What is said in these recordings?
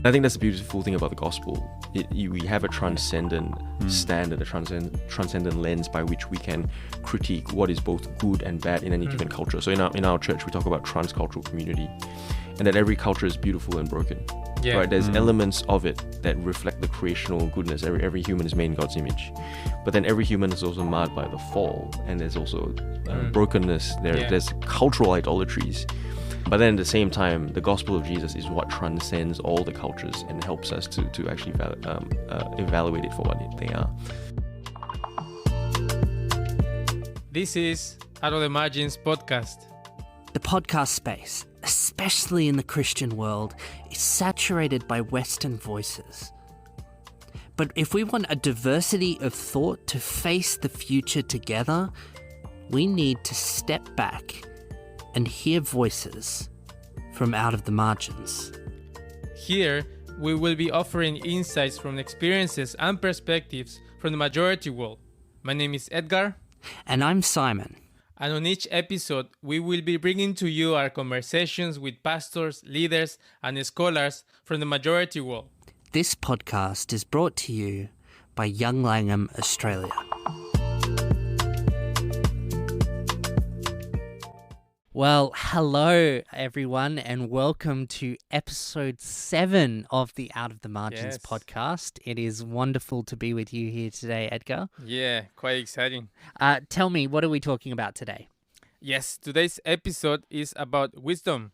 I think that's the beautiful thing about the gospel. We have a transcendent standard, a transcendent lens by which we can critique what is both good and bad in any given culture. So in our church, we talk about transcultural community, and that every culture is beautiful and broken. Yeah. Right? There's elements of it that reflect the creational goodness. Every human is made in God's image, but then every human is also marred by the fall, and there's also brokenness. There's cultural idolatries. But then at the same time, the gospel of Jesus is what transcends all the cultures and helps us to actually evaluate it for what they are. This is Out of the Margins podcast. The podcast space, especially in the Christian world, is saturated by Western voices. But if we want a diversity of thought to face the future together, we need to step back and hear voices from out of the margins. Here, we will be offering insights from experiences and perspectives from the majority world. My name is Edgar. And I'm Simon. And on each episode, we will be bringing to you our conversations with pastors, leaders, and scholars from the majority world. This podcast is brought to you by Young Langham Australia. Well, hello everyone, and welcome to episode 7 of the Out of the Margins podcast. It is wonderful to be with you here today, Edgar. Yeah, quite exciting. Tell me, what are we talking about today? Yes, today's episode is about wisdom.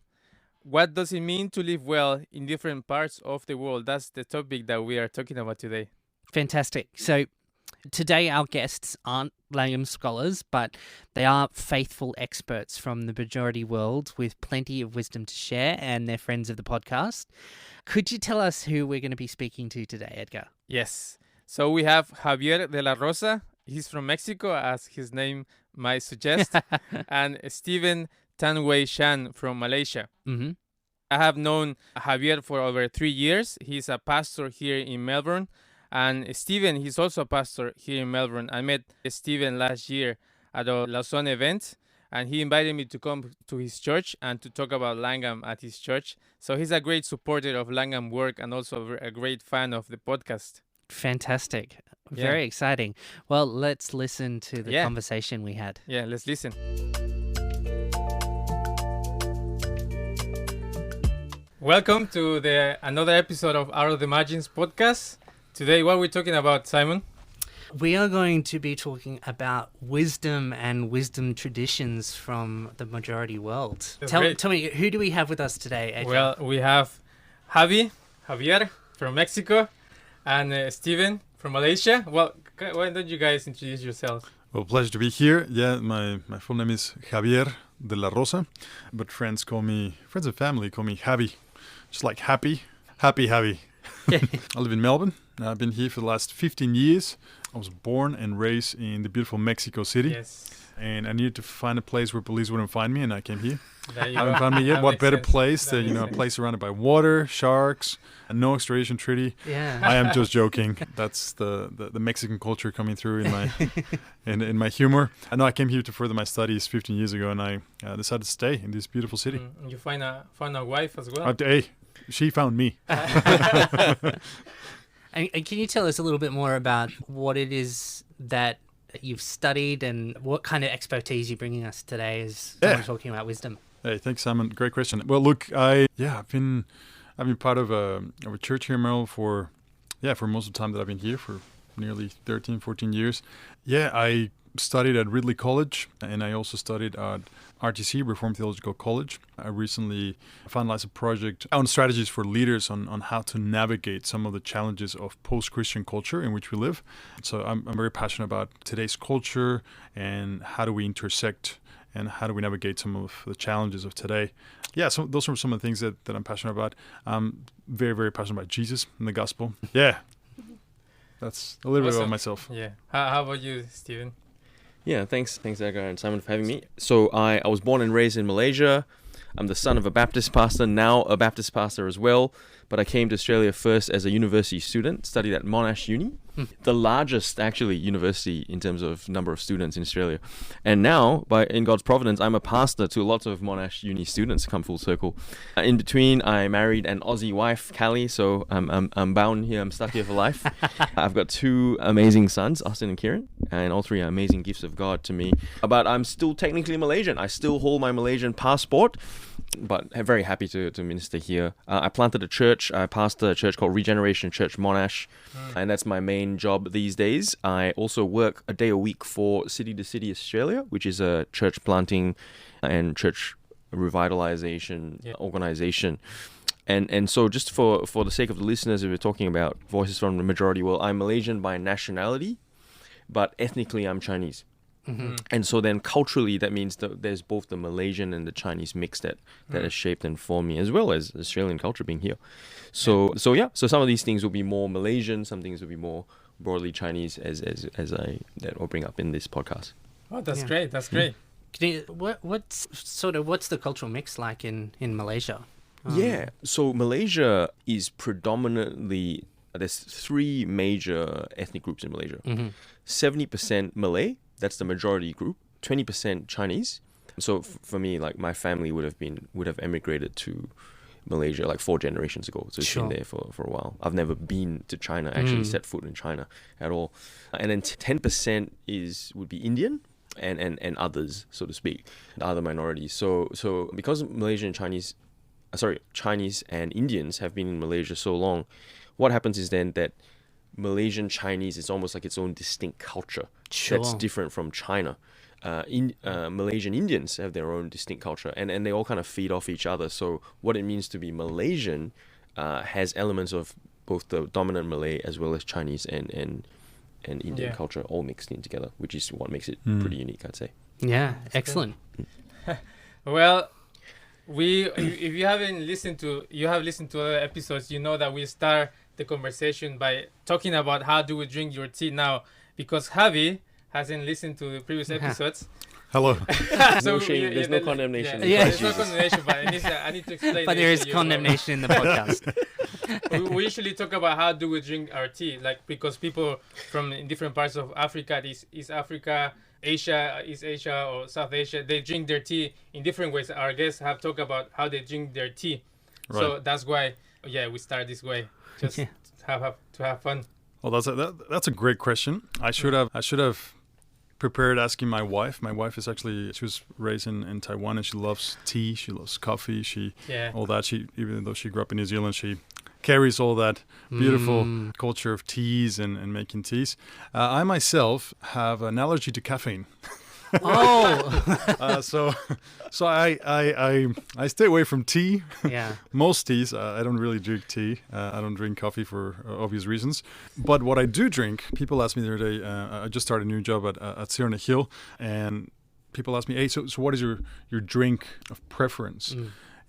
What does it mean to live well in different parts of the world? That's the topic that we are talking about today. Fantastic. So today our guests aren't Langham scholars, but they are faithful experts from the majority world with plenty of wisdom to share, and they're friends of the podcast. Could you tell us who we're going to be speaking to today, Edgar? Yes. So we have Javier de La Rosa. He's from Mexico, as his name might suggest, and Stephen Tanway Shan from Malaysia. Mm-hmm. I have known Javier for over 3 years. He's a pastor here in Melbourne. And Stephen, he's also a pastor here in Melbourne. I met Stephen last year at a Lausanne event, and he invited me to come to his church and to talk about Langham at his church. So he's a great supporter of Langham work and also a great fan of the podcast. Fantastic. Very exciting. Well, let's listen to the conversation we had. Yeah, let's listen. Welcome to another episode of Out of the Margins podcast. Today, what are we talking about, Simon? We are going to be talking about wisdom and wisdom traditions from the majority world. Tell me, who do we have with us today, Edgar? Well, we have Javier from Mexico, and Stephen from Malaysia. Well, why don't you guys introduce yourselves? Well, pleasure to be here. Yeah, my full name is Javier de La Rosa, but friends and family call me Javi. Just like happy. I live in Melbourne. I've been here for the last 15 years. I was born and raised in the beautiful Mexico City. Yes. And I needed to find a place where police wouldn't find me, and I came here. There you Haven't go. found me yet. That What makes better sense. place That than, makes a sense. place surrounded by water, sharks, and no extradition treaty. Yeah. I am just joking. That's the Mexican culture coming through in my in my humor. I know I came here to further my studies 15 years ago, and I decided to stay in this beautiful city. You found a wife as well? Hey, she found me. And can you tell us a little bit more about what it is that you've studied and what kind of expertise you're bringing us today as we're talking about wisdom? Hey, thanks, Simon. Great question. Well, look, I've been part of a church here in Melbourne for most of the time that I've been here, for nearly 13, 14 years. Yeah, I studied at Ridley College, and I also studied at RTC, Reformed Theological College. I recently finalized a project on strategies for leaders on how to navigate some of the challenges of post-Christian culture in which we live. So I'm very passionate about today's culture and how do we intersect and how do we navigate some of the challenges of today. Yeah, so those are some of the things that I'm passionate about. I'm very, very passionate about Jesus and the gospel. Yeah, that's a little bit about myself. Yeah. How about you, Stephen? Yeah, thanks Edgar and Simon for having me. So I was born and raised in Malaysia. I'm the son of a Baptist pastor, now a Baptist pastor as well. but I came to Australia first as a university student, studied at Monash Uni, the largest actually university in terms of number of students in Australia. And now, in God's providence, I'm a pastor to lots of Monash Uni students, come full circle. In between, I married an Aussie wife, Callie, so I'm bound here, I'm stuck here for life. I've got 2 amazing sons, Austin and Kieran, and all 3 are amazing gifts of God to me. But I'm still technically Malaysian. I still hold my Malaysian passport, but I'm very happy to minister here. I planted a church. I pastor a church called Regeneration Church Monash, and that's my main job these days. I also work a day a week for City to City Australia, which is a church planting and church revitalization organization. And so just for the sake of the listeners, if we're talking about voices from the majority world, I'm Malaysian by nationality, but ethnically I'm Chinese. And so then culturally, that means that there's both the Malaysian and the Chinese mix that has shaped and formed me, as well as Australian culture being here. So some of these things will be more Malaysian, some things will be more broadly Chinese, as that will bring up in this podcast. Oh, that's great. That's great. What's the cultural mix like in Malaysia? So Malaysia is predominantly, there's 3 major ethnic groups in Malaysia. 70% Malay, that's the majority group. 20% Chinese. So for me, like my family would have emigrated to Malaysia like 4 generations ago. So it's been there for a while. I've never been to China, actually set foot in China at all. And then 10% would be Indian and others, so to speak, other minorities. So because Malaysian Chinese and Indians have been in Malaysia so long, what happens is then that Malaysian Chinese is almost like its own distinct culture that's different from China. Malaysian Indians have their own distinct culture, and they all kind of feed off each other. So what it means to be Malaysian has elements of both the dominant Malay as well as Chinese and Indian culture all mixed in together, which is what makes it pretty unique, I'd say. Yeah, excellent. Well, if you have listened to other episodes, you know that we start the conversation by talking about how do we drink your tea now, because Javi hasn't listened to the previous episodes. Hello. So no shame, there's no condemnation. There's no condemnation, but I need to explain. But there is condemnation in the podcast. We usually talk about how do we drink our tea, like because people from in different parts of Africa, East Africa, Asia, East Asia, or South Asia, they drink their tea in different ways. Our guests have talked about how they drink their tea, so that's why we start this way, just to have fun. Well, that's a great question. I should have prepared asking my wife. My wife she was raised in Taiwan, and she loves tea. She loves coffee. All that. Even though she grew up in New Zealand, she carries all that beautiful culture of teas and making teas. I myself have an allergy to caffeine. So I stay away from tea. Yeah. Most teas. I don't really drink tea. I don't drink coffee for obvious reasons. But what I do drink, people asked me the other day, I just started a new job at Sierra Hill, and people asked me, hey, so what is your drink of preference?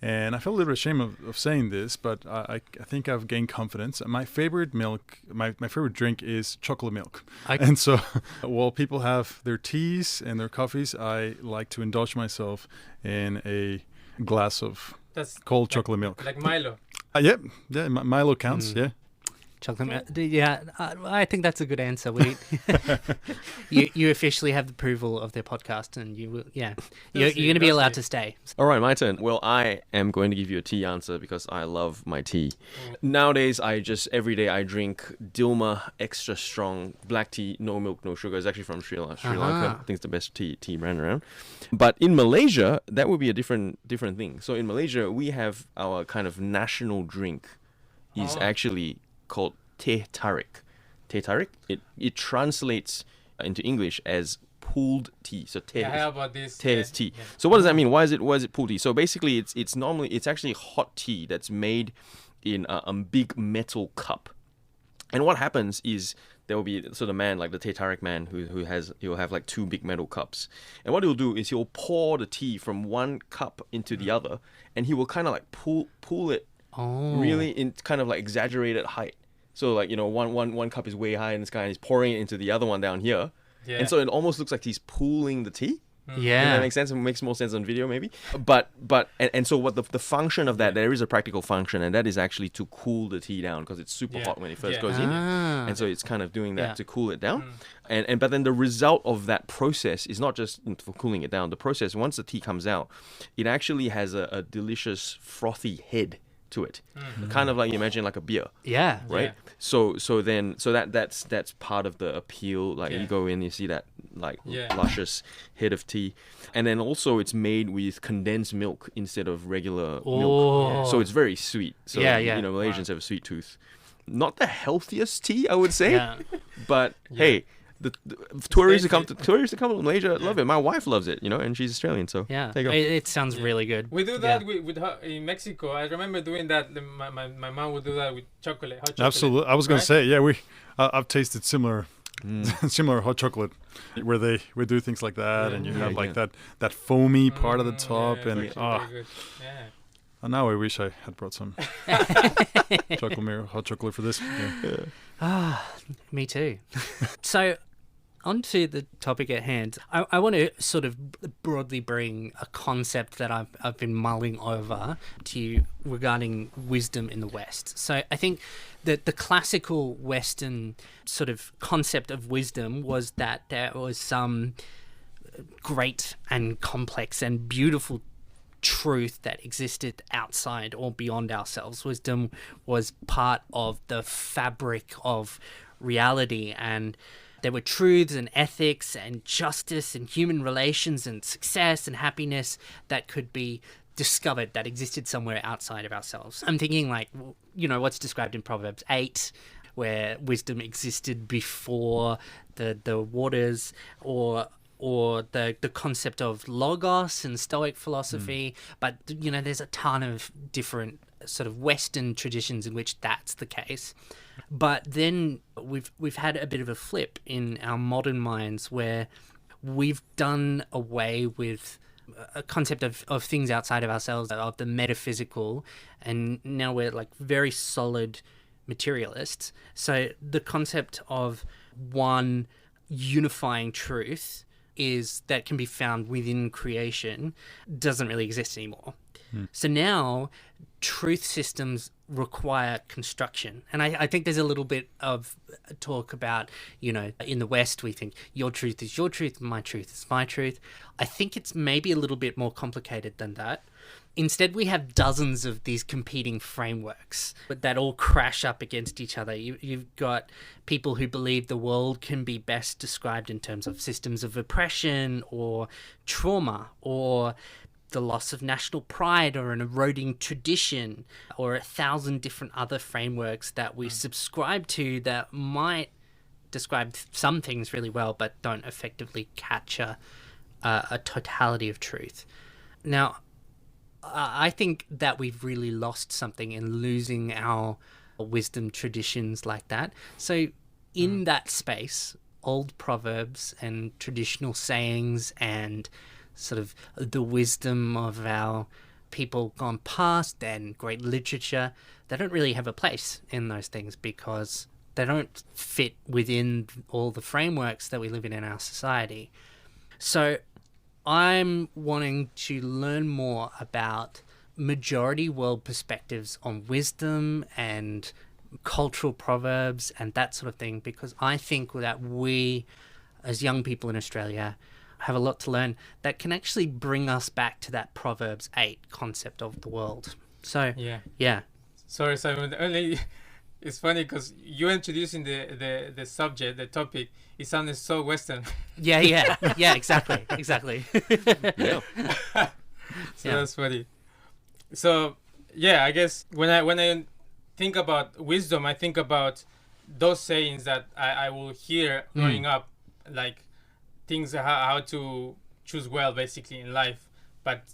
And I felt a little bit ashamed of saying this, but I think I've gained confidence. My favorite milk, my favorite drink is chocolate milk. And so while people have their teas and their coffees, I like to indulge myself in a glass of cold chocolate milk. Like Milo. Milo counts, Chocolate milk. Yeah, I think that's a good answer. You officially have the approval of their podcast, and you're going to be allowed to stay. All right, my turn. Well, I am going to give you a tea answer because I love my tea. Nowadays, every day I drink Dilmah extra strong black tea, no milk, no sugar. It's actually from Sri Lanka. I think it's the best tea brand around. But in Malaysia, that would be a different thing. So in Malaysia, we have our kind of national drink is actually called teh tarik. Teh tarik, it translates into English as pooled tea. So teh, how about this? Teh is tea. Yeah. So what does that mean? Why is it pooled tea? So basically, it's actually hot tea that's made in a big metal cup. And what happens is there will be the man, like the teh tarik man, he'll have like 2 big metal cups. And what he'll do is he'll pour the tea from one cup into the other, and he will kind of like pull it really in kind of like exaggerated height. So like, one cup is way high in the sky and he's pouring it into the other one down here. Yeah. And so it almost looks like he's pooling the tea. Does that Yeah. make sense? It makes more sense on video, maybe. But so what the function of that, there is a practical function, and that is actually to cool the tea down, because it's super hot when it first goes in, Ah. and so it's kind of doing that Yeah. to cool it down. And but then the result of that process is not just for cooling it down. The process, once the tea comes out, it actually has a delicious frothy head to it, kind of like, you imagine like a beer. Yeah. Right. So that's part of the appeal. Like you go in, you see that like luscious head of tea, and then also it's made with condensed milk instead of regular milk. So it's very sweet. So Malaysians have a sweet tooth. Not the healthiest tea, I would say, but hey. The tourists who come to Malaysia love it. My wife loves it, and she's Australian, so Yeah, there you go. it sounds really good. We do that with her in Mexico. I remember doing that. My mom would do that with hot chocolate. Absolutely. I was going to say, I've tasted similar hot chocolate where they would do things like that, and you have like that foamy part of the top, and very good. And now I wish I had brought some hot chocolate for this. Me too. So, on to the topic at hand. I want to sort of broadly bring a concept that I've been mulling over to you regarding wisdom in the West. So I think that the classical Western sort of concept of wisdom was that there was some great and complex and beautiful truth that existed outside or beyond ourselves. Wisdom was part of the fabric of reality, and there were truths and ethics and justice and human relations and success and happiness that could be discovered, that existed somewhere outside of ourselves. I'm thinking like, what's described in Proverbs 8, where wisdom existed before the waters, or the concept of logos and Stoic philosophy. But there's a ton of different sort of Western traditions in which that's the case. But then we've had a bit of a flip in our modern minds, where we've done away with a concept of things outside of ourselves, of the metaphysical, and now we're like very solid materialists. So the concept of one unifying truth is that can be found within creation doesn't really exist anymore. So now truth systems require construction. And I think there's a little bit of talk about, in the West, we think your truth is your truth, my truth is my truth. I think it's maybe a little bit more complicated than that. Instead, we have dozens of these competing frameworks that all crash up against each other. You've got people who believe the world can be best described in terms of systems of oppression or trauma, or the loss of national pride, or an eroding tradition, or 1,000 different other frameworks that we subscribe to that might describe some things really well but don't effectively capture a totality of truth. Now, I think that we've really lost something in losing our wisdom traditions like that. So in that space, old proverbs and traditional sayings and sort of the wisdom of our people gone past and great literature, they don't really have a place in those things because they don't fit within all the frameworks that we live in our society. So I'm wanting to learn more about majority world perspectives on wisdom and cultural proverbs and that sort of thing, because I think that we, as young people in Australia, have a lot to learn that can actually bring us back to that Proverbs 8 concept of the world. So, yeah. Sorry, Simon. It's funny because you introducing the subject, the topic, it sounded so Western. Yeah, exactly. Yeah. That's funny. So, I guess when I think about wisdom, I think about those sayings that I will hear growing up, like things how to choose well basically in life. But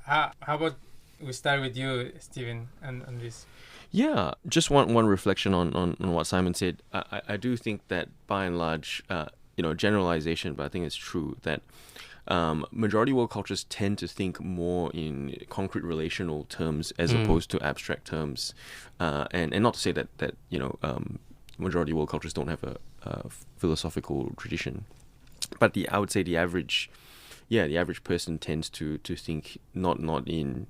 how about we start with you, Stephen, on this? Yeah, just one reflection on what Simon said. I do think that by and large, generalization, but I think it's true that majority world cultures tend to think more in concrete relational terms as opposed to abstract terms, and not to say that majority world cultures don't have a philosophical tradition, but I would say the average the average person tends to think not in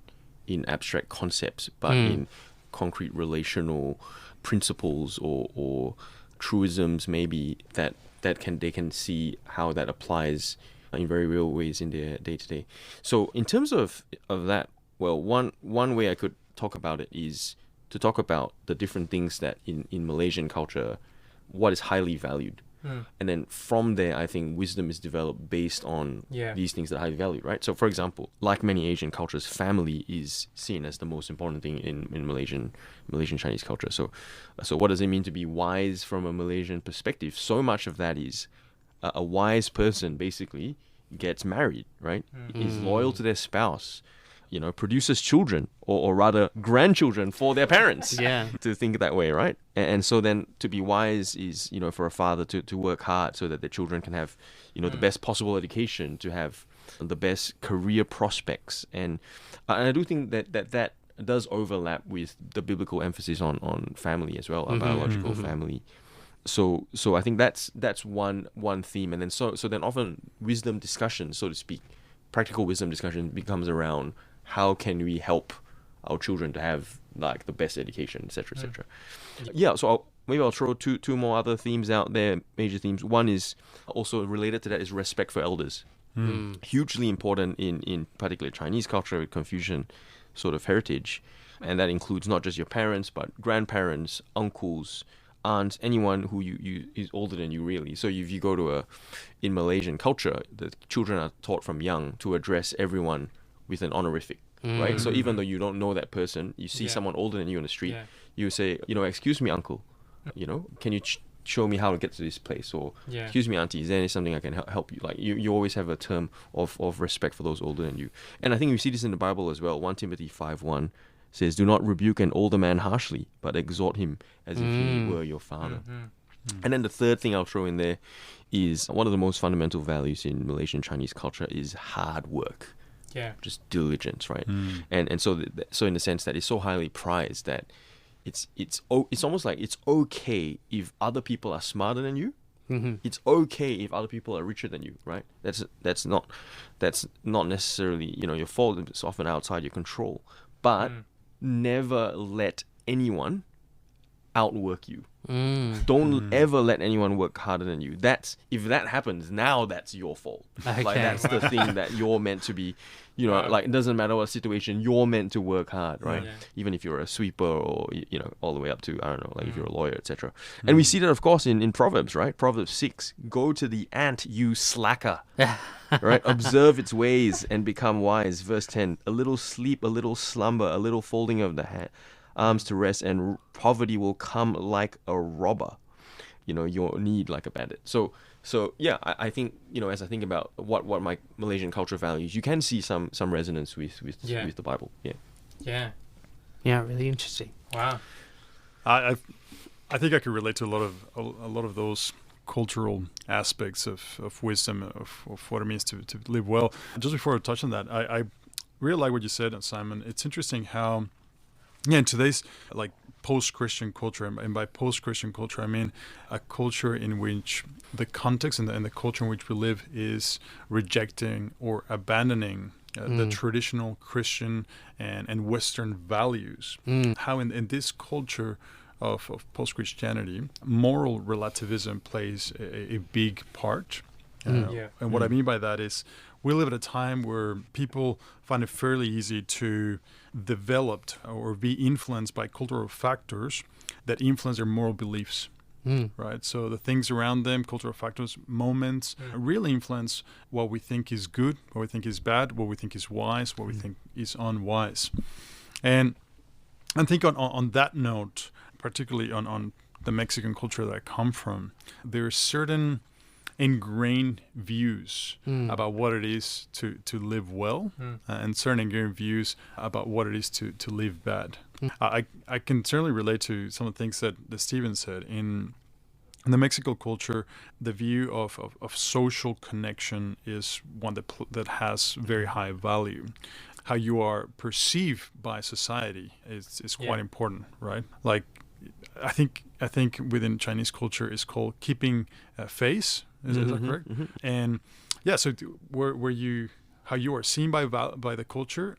abstract concepts, but in concrete relational principles or truisms, maybe that they can see how that applies in very real ways in their day-to-day. So in terms of that, well, one way I could talk about it is to talk about the different things that in Malaysian culture, what is highly valued. And then from there, I think wisdom is developed based on these things that are highly valued, right? So for example, like many Asian cultures, family is seen as the most important thing in Malaysian Chinese culture. So what does it mean to be wise from a Malaysian perspective? So much of that is a wise person basically gets married, right? Is loyal to their spouse, produces children or rather grandchildren for their parents. To think that way, right? And so then to be wise is, for a father to work hard so that their children can have, the best possible education, to have the best career prospects. And I do think that does overlap with the biblical emphasis on family as well, a biological family. So I think that's one theme. And then so then often wisdom discussion, so to speak, practical wisdom discussion becomes around how can we help our children to have like the best education, etc., etc. So maybe I'll throw two more other themes out there, major themes. One is also related to that is respect for elders. Hugely important in particularly Chinese culture with Confucian sort of heritage, and that includes not just your parents but grandparents, uncles, aunts, anyone who you is older than you, really. So if you go to in Malaysian culture, the children are taught from young to address everyone with an honorific, right? So even though you don't know that person, you see someone older than you on the street, you say, excuse me, uncle, can you show me how to get to this place? Or excuse me, auntie, is there something I can help you? Like you always have a term of respect for those older than you. And I think we see this in the Bible as well. 1 Timothy 5:1 says, do not rebuke an older man harshly, but exhort him as if he were your father. And then the third thing I'll throw in there is one of the most fundamental values in Malaysian Chinese culture is hard work. Just diligence, right? And so in the sense that it's so highly prized that it's almost like it's okay if other people are smarter than you. It's okay if other people are richer than you, right? That's not necessarily your fault. It's often outside your control, but never let anyone outwork you. Don't ever let anyone work harder than you. If that happens, now that's your fault. Okay. Like that's the thing that you're meant to be, like it doesn't matter what situation, you're meant to work hard, right? Even if you're a sweeper or, all the way up to, I don't know, like if you're a lawyer, etc. And we see that, of course, in Proverbs, right? Proverbs 6, go to the ant, you slacker. Right? Observe its ways and become wise. Verse 10, a little sleep, a little slumber, a little folding of the arms to rest, and poverty will come like a robber. Your need like a bandit. So I think as I think about what my Malaysian culture values, you can see some resonance with the Bible. Yeah, really interesting. Wow. I think I could relate to a lot of those cultural aspects of wisdom, of what it means to live well. Just before I touch on that, I really like what you said, Simon. It's interesting how in today's like post-Christian culture, and by post-Christian culture I mean a culture in which the context and the culture in which we live is rejecting or abandoning the traditional Christian and Western values. How in this culture of post-Christianity, moral relativism plays a big part. And what I mean by that is we live at a time where people find it fairly easy to develop or be influenced by cultural factors that influence their moral beliefs. Right? So the things around them, cultural factors, moments, really influence what we think is good, what we think is bad, what we think is wise, what we think is unwise. And I think on that note, particularly on the Mexican culture that I come from, there are certain ingrained views about what it is to live well, and certain ingrained views about what it is to live bad. I can certainly relate to some of the things that Stephen said. In the Mexican culture, the view of social connection is one that has very high value. How you are perceived by society is quite important, right? Like I think within Chinese culture is called keeping face. Is that correct? And yeah, so where you, how you are seen by the culture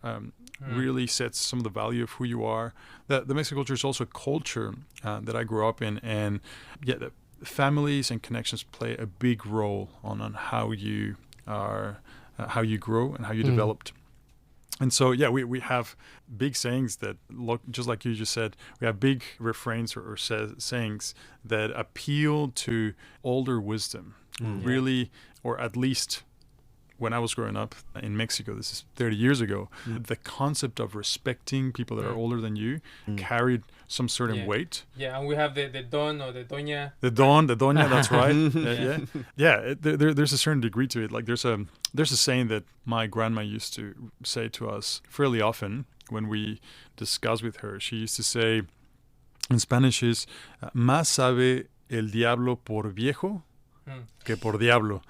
really sets some of the value of who you are. The Mexican culture is also a culture that I grew up in, and yeah, the families and connections play a big role on how you are, how you grow and how you developed. And so, yeah, we have big sayings that look just like you just said. We have big refrains or sayings that appeal to older wisdom, really, or at least when I was growing up in Mexico, this is 30 years ago, the concept of respecting people that are older than you carried some certain weight. Yeah, and we have the don or the doña. The doña, that's right. There's a certain degree to it. Like there's a saying that my grandma used to say to us fairly often when we discuss with her. She used to say, in Spanish is, más sabe el diablo por viejo que por diablo,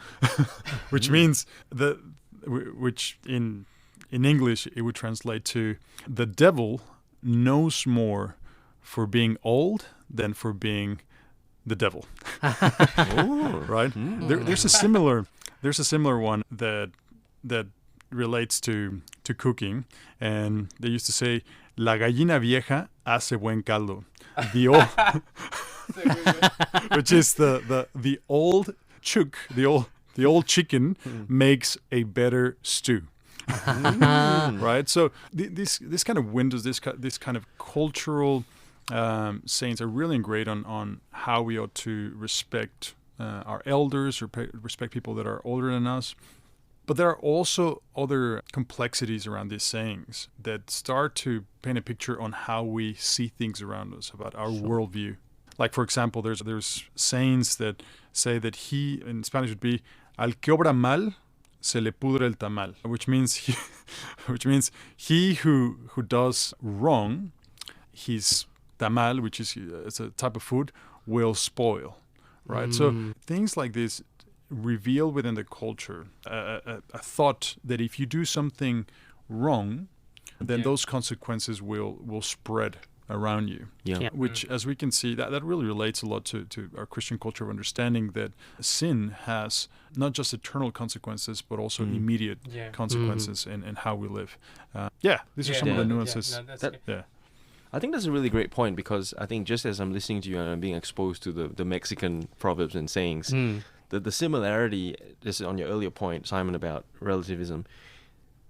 which means which in English it would translate to, the devil knows more for being old than for being the devil. Right? There's a similar one that relates to cooking, and they used to say, la gallina vieja hace buen caldo. The old which is the old chook, the old chicken makes a better stew. Right? So this kind of windows, this kind of cultural sayings are really great on how we ought to respect our elders or respect people that are older than us. But there are also other complexities around these sayings that start to paint a picture on how we see things around us, about our worldview. Like, for example, there's sayings that say that he, in Spanish would be, al que obra mal, se le pudre el tamal, which means he who does wrong, his tamal, which is it's a type of food, will spoil. Right? So things like this reveal within the culture a thought that if you do something wrong, then those consequences will spread around you. Which, as we can see, that really relates a lot to our Christian culture of understanding that sin has not just eternal consequences, but also immediate consequences in how we live. These are some of the nuances. I think that's a really great point, because I think just as I'm listening to you and I'm being exposed to the Mexican proverbs and sayings, the similarity, just on your earlier point, Simon, about relativism,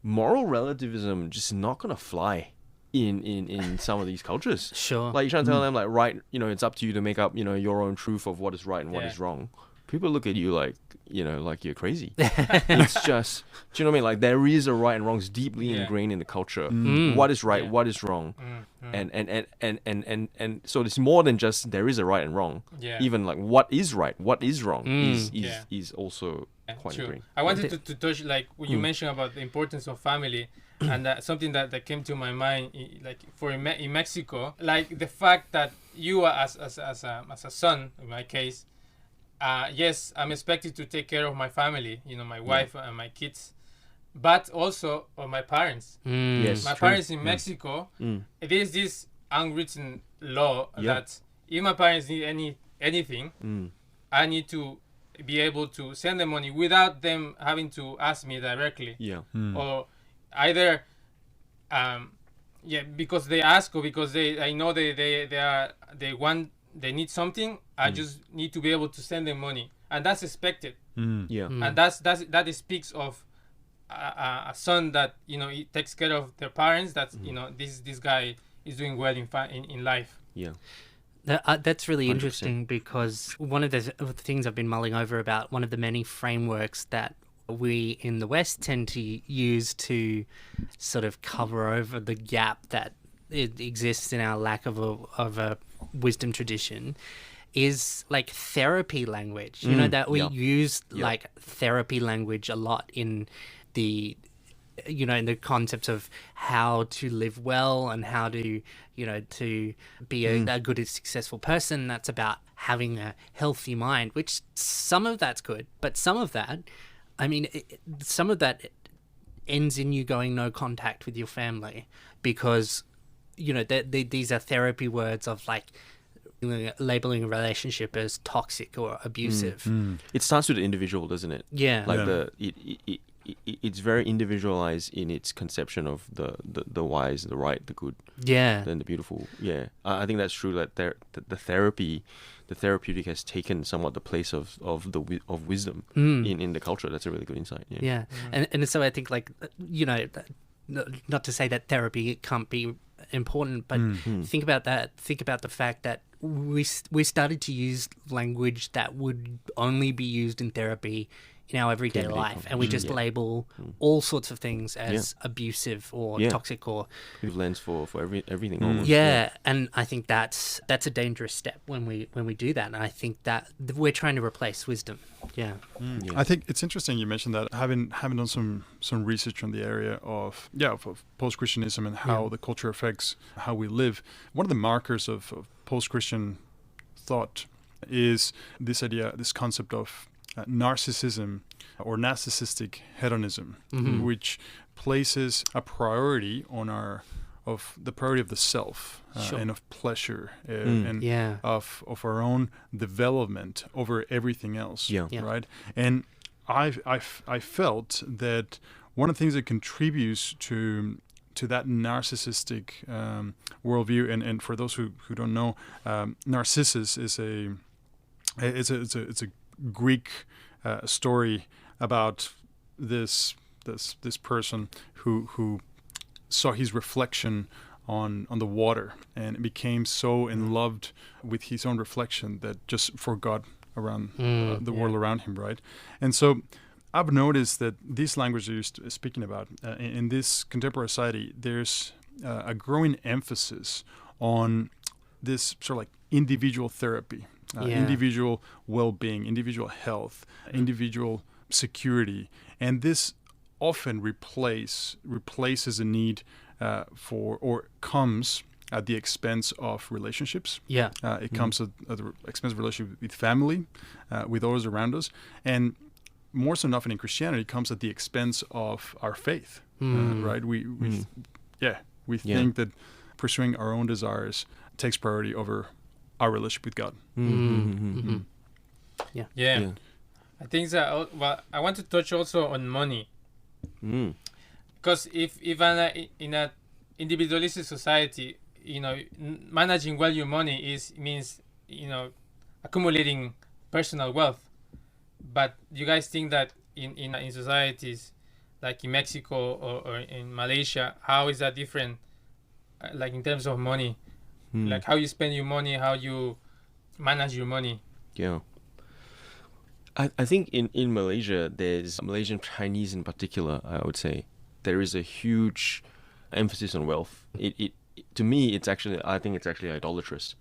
moral relativism just not going to fly in some of these cultures. Sure. Like, you're trying to tell them, like, right, it's up to you to make up, your own truth of what is right and what is wrong. People look at you like, like you're crazy. It's just, do you know what I mean? Like, there is a right and wrong. It's deeply ingrained in the culture. What is right? What is wrong? And so it's more than just there is a right and wrong. Even like what is right, what is wrong is also quite ingrained. I wanted to touch, like, when you mentioned about the importance of family, and something that came to my mind, like in Mexico, like the fact that you are as a son, in my case, yes, I'm expected to take care of my family, my wife and my kids, but also of my parents. Yes, my parents in Mexico, it is this unwritten law that if my parents need anything, I need to be able to send them money without them having to ask me directly. Or either because they ask, or because I know they need something. I just need to be able to send them money, and that's expected. And that speaks of a son that he takes care of their parents. That this guy is doing well in life. That's really 100%. interesting, because one of the things I've been mulling over about, one of the many frameworks that we in the West tend to use to sort of cover over the gap that it exists in our lack of a wisdom tradition, is like therapy language. That we use like therapy language a lot in the in the concept of how to live well and how to to be a good and successful person. That's about having a healthy mind, which some of that's good, but some of that, some of that ends in you going no contact with your family, because these are therapy words of like labeling a relationship as toxic or abusive. It starts with the individual, doesn't it? Yeah. Like Yeah. it's very individualized in its conception of the wise, the right, the good, Yeah. and the beautiful. Yeah, I think that's true. That the therapeutic has taken somewhat the place of wisdom in the culture. That's a really good insight. Yeah. Yeah. And so I think, like, not to say that therapy can't be important, but think about that. Think about the fact that we started to use language that would only be used in therapy in our everyday life, and we just label all sorts of things as abusive or toxic or We've lens for everything almost. and I think that's a dangerous step when we do that, and I think that we're trying to replace wisdom. I think it's interesting you mentioned that, having done some research on the area of post-Christianism and how the culture affects how we live. One of the markers of post-Christian thought is this concept of narcissism or narcissistic hedonism, which places a priority on the priority of the self and of pleasure and of our own development over everything else, right? And I felt that one of the things that contributes to that narcissistic worldview, and for those who don't know, Narcissus is a Greek story about this person who saw his reflection on the water and became so in love with his own reflection that just forgot around the world around him, right? And so I've noticed that this language that you're speaking about in this contemporary society, there's a growing emphasis on this sort of like individual therapy. Individual well-being, individual health, individual security, and this often replaces a need for, or comes at the expense of relationships. It comes at the expense of relationship with family, with those around us, and more so often in Christianity, it comes at the expense of our faith. Right? We think that pursuing our own desires takes priority over our relationship with God. Yeah. I think that. Well, I want to touch also on money, because if in an individualistic society, managing well your money means accumulating personal wealth. But you guys think that in societies like in Mexico or in Malaysia, how is that different? Like in terms of money. Like how you spend your money, how you manage your money. Yeah. I think in Malaysia, there's Malaysian Chinese in particular, I would say, there is a huge emphasis on wealth. It to me, I think it's actually idolatrous.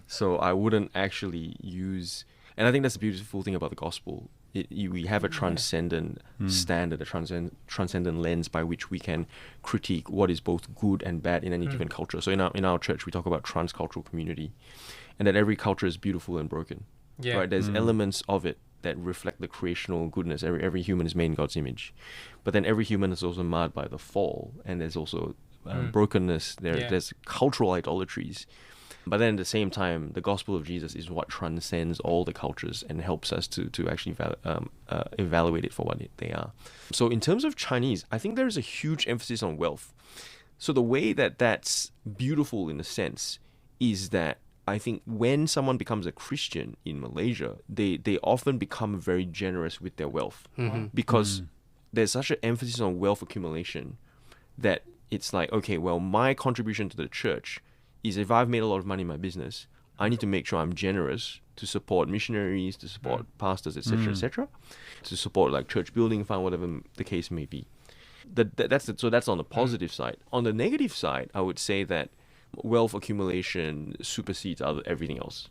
So I wouldn't actually use, and I think that's the beautiful thing about the gospel. We have a transcendent standard, a transcendent lens by which we can critique what is both good and bad in any given culture. So in our church, we talk about transcultural community, and that every culture is beautiful and broken. Right? There's elements of it that reflect the creational goodness. Every human is made in God's image, but then every human is also marred by the fall, and there's also brokenness. There's cultural idolatries. But then at the same time, the gospel of Jesus is what transcends all the cultures and helps us to actually evaluate it for what they are. So in terms of Chinese, I think there's a huge emphasis on wealth. So the way that's beautiful in a sense is that I think when someone becomes a Christian in Malaysia, they often become very generous with their wealth because there's such an emphasis on wealth accumulation that it's like, okay, well, my contribution to the church is if I've made a lot of money in my business, I need to make sure I'm generous to support missionaries, to support pastors, etc., to support like church building fund, whatever the case may be. So that's on the positive side. On the negative side, I would say that wealth accumulation supersedes everything else.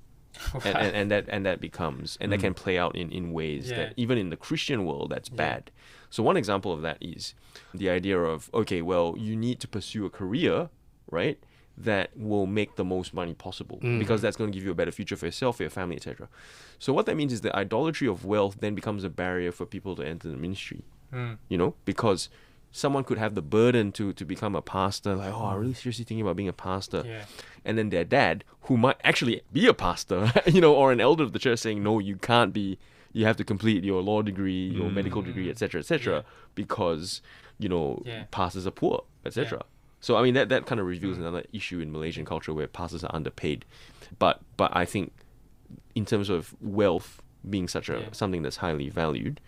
and that becomes, and that can play out in ways that even in the Christian world, that's bad. So one example of that is the idea of, okay, well, you need to pursue a career, right, that will make the most money possible because that's going to give you a better future for yourself, for your family, etc. So what that means is the idolatry of wealth then becomes a barrier for people to enter the ministry, because someone could have the burden to become a pastor, like, oh, I'm really seriously thinking about being a pastor. Yeah. And then their dad, who might actually be a pastor, you know, or an elder of the church saying, no, you can't be, you have to complete your law degree, your medical degree, etc., because, you know, pastors are poor, etc. So, I mean, that kind of reveals another issue in Malaysian culture where pastors are underpaid. But I think in terms of wealth being such something that's highly valued,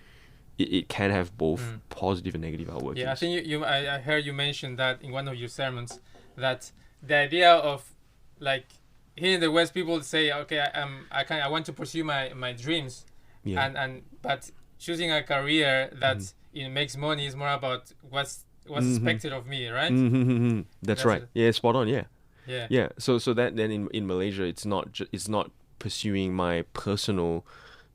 it can have both positive and negative outworkings. Yeah, I think I heard you mention that in one of your sermons, that the idea of, like, here in the West, people say, okay, I want to pursue my dreams, but choosing a career that makes money is more about what's expected of me, right? That's right. Yeah, spot on. Yeah. So that then in Malaysia, it's not pursuing my personal,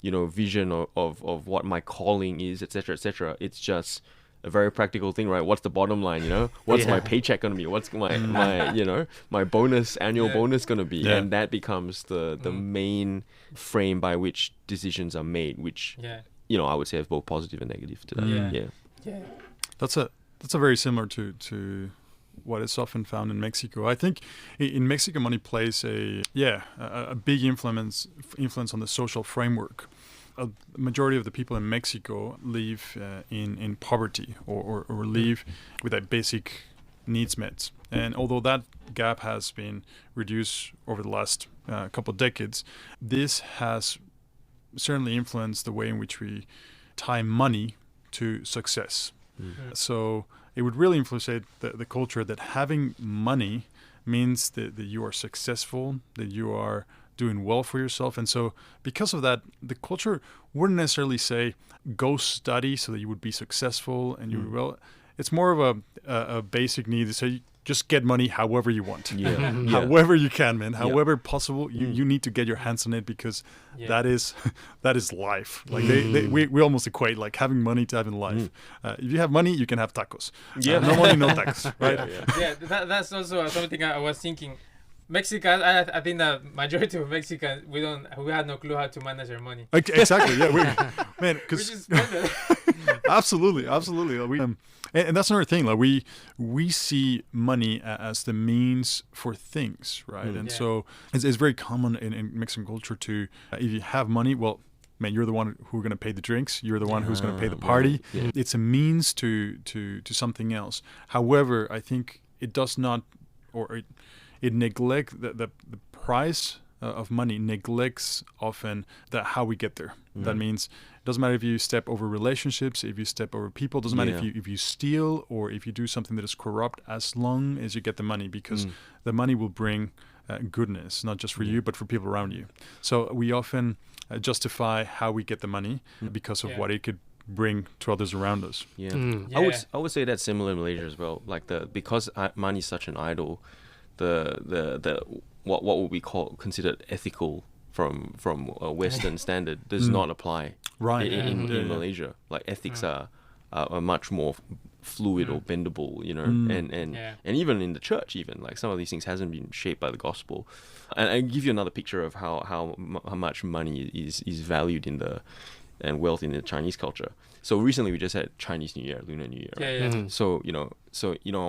you know, vision of what my calling is, etc. It's just a very practical thing, right? What's the bottom line, you know? What's my paycheck gonna be? What's my you know, my annual bonus gonna be? Yeah. And that becomes the main frame by which decisions are made, which you know, I would say have both positive and negative to that. Yeah. That's a very similar to what is often found in Mexico. I think in Mexico, money plays a big influence on the social framework. A majority of the people in Mexico live in poverty or live with a basic needs met. And although that gap has been reduced over the last couple of decades, this has certainly influenced the way in which we tie money to success. So it would really influence the culture that having money means that you are successful, that you are doing well for yourself. And so because of that, the culture wouldn't necessarily say, go study so that you would be successful and you would well. It's more of a basic need to say, just get money however you want. However you can, man. However possible, you need to get your hands on it because that is life. Like we almost equate like having money to having life. If you have money, you can have tacos. No money, no tacos, right? That's also something I was thinking. Mexican, I think the majority of Mexicans, we had no clue how to manage our money. Exactly, man, because absolutely. And that's another thing. Like we see money as the means for things, right? And so it's very common in Mexican culture to if you have money, well, man, you're the one who's going to pay the drinks. You're the one who's going to pay the party. It's a means to something else. However, I think it does not, or it neglects the price of money neglects often how we get there. That means it doesn't matter if you step over relationships, if you step over people, it doesn't matter if you steal or if you do something that is corrupt, as long as you get the money, because the money will bring goodness, not just for you, but for people around you. So we often justify how we get the money because of what it could bring to others around us. I would say that's similar in Malaysia as well. Like because money is such an idol, the what would we call considered ethical from a Western standard does not apply in Malaysia. Like ethics are much more fluid or bendable, you know, and even in the church, even like some of these things hasn't been shaped by the gospel. And I give you another picture of how much money is valued and wealth in the Chinese culture. So recently we just had Chinese New Year, Lunar New Year. Right? So you know,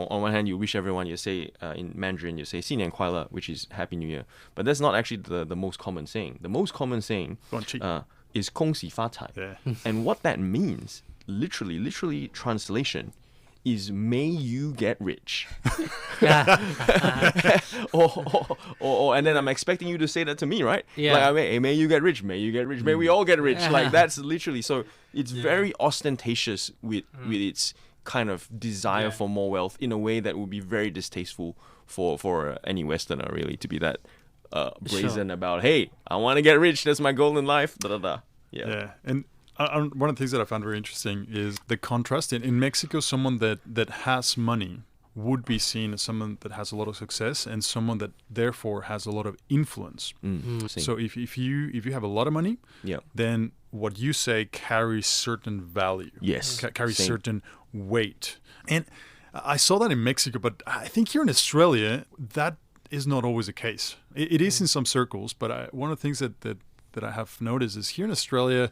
on one hand you wish everyone, you say in Mandarin you say 新年快乐, which is Happy New Year. But that's not actually the most common saying. The most common saying is 恭喜发财. And what that means, literally translation, is may you get rich. or and then I'm expecting you to say that to me, right? Like may you get rich, may we all get rich. Like that's literally, so it's very ostentatious with its kind of desire for more wealth in a way that would be very distasteful for any Westerner, really, to be that brazen about, hey, I want to get rich, that's my goal in life. And one of the things that I found very interesting is the contrast. In Mexico, someone that has money would be seen as someone that has a lot of success and someone that therefore has a lot of influence. So if you have a lot of money, then what you say carries certain value. Carries certain weight. And I saw that in Mexico, but I think here in Australia, that is not always the case. It is in some circles, but one of the things that that I have noticed is here in Australia,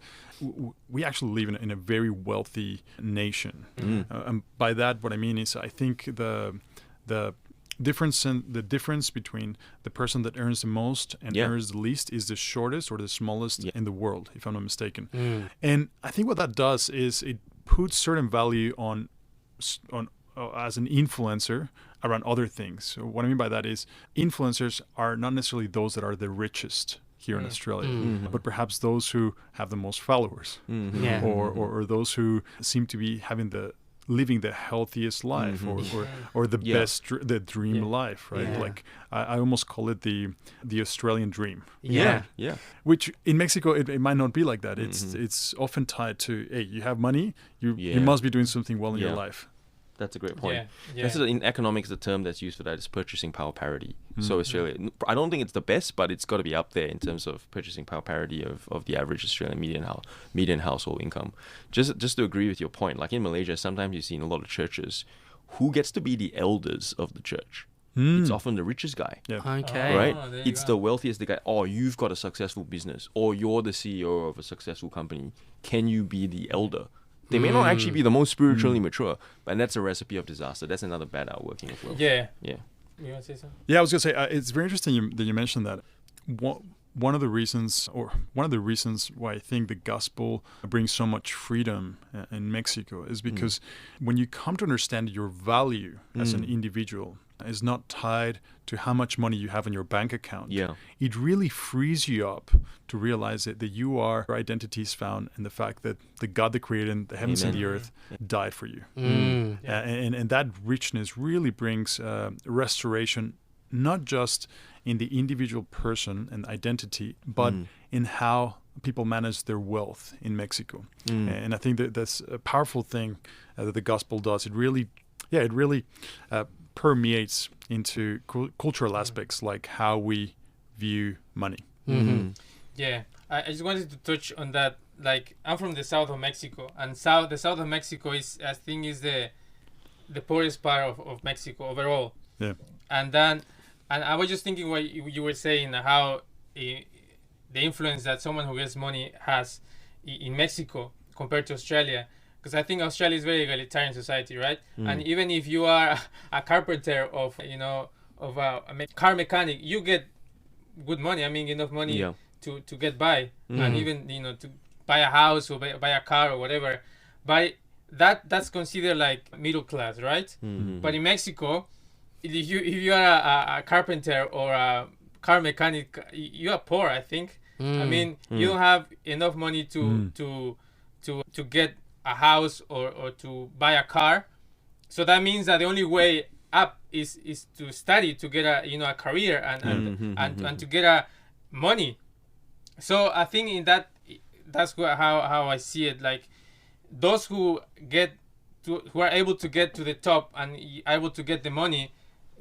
we actually live in a very wealthy nation. And by that, what I mean is I think the difference between the person that earns the most and earns the least is the shortest or the smallest in the world, if I'm not mistaken. And I think what that does is it puts certain value on as an influencer around other things. So what I mean by that is influencers are not necessarily those that are the richest here in Australia, but perhaps those who have the most followers, or those who seem to be living the healthiest life, or the best, the dream life, right? Like I almost call it the Australian dream. Which in Mexico it might not be like that. It's often tied to, hey, you have money, you must be doing something well in your life. That's a great point. This is, in economics, the term that's used for that is purchasing power parity. So Australia, I don't think it's the best, but it's got to be up there in terms of purchasing power parity of the average Australian median household income. Just to agree with your point, like in Malaysia, sometimes you see in a lot of churches, who gets to be the elders of the church? It's often the richest guy. Okay. Right? It's the wealthiest guy. Oh, you've got a successful business, or you're the CEO of a successful company. Can you be the elder? They may not actually be the most spiritually mature, but that's a recipe of disaster. That's another bad outworking of wealth. Yeah. You want to say something? Yeah, I was going to say, it's very interesting that you mentioned that. One of the reasons why I think the gospel brings so much freedom in Mexico is because when you come to understand your value as an individual is not tied to how much money you have in your bank account. It really frees you up to realize that your identity is found in the fact that the God that created the heavens and the earth died for you. And that richness really brings restoration, not just in the individual person and identity, but in how people manage their wealth in Mexico. And I think that that's a powerful thing that the gospel does. It really permeates into cultural aspects like how we view money. Yeah, I just wanted to touch on that. Like, I'm from the south of Mexico, and the south of Mexico is the poorest part of Mexico overall. And I was just thinking what you were saying, how the influence that someone who gets money has in Mexico compared to Australia. Because I think Australia is very egalitarian society, right? And even if you are a carpenter of a car mechanic, you get good money. I mean, enough money to get by, and even to buy a house or buy a car or whatever. But that's considered like middle class, right? But in Mexico, if you are a carpenter or a car mechanic, you are poor. I think. I mean, you don't have enough money to get a house or to buy a car. So that means that the only way up is to study, to get a career and to get money. So I think that's how I see it. Like, those who are able to get to the top and able to get the money,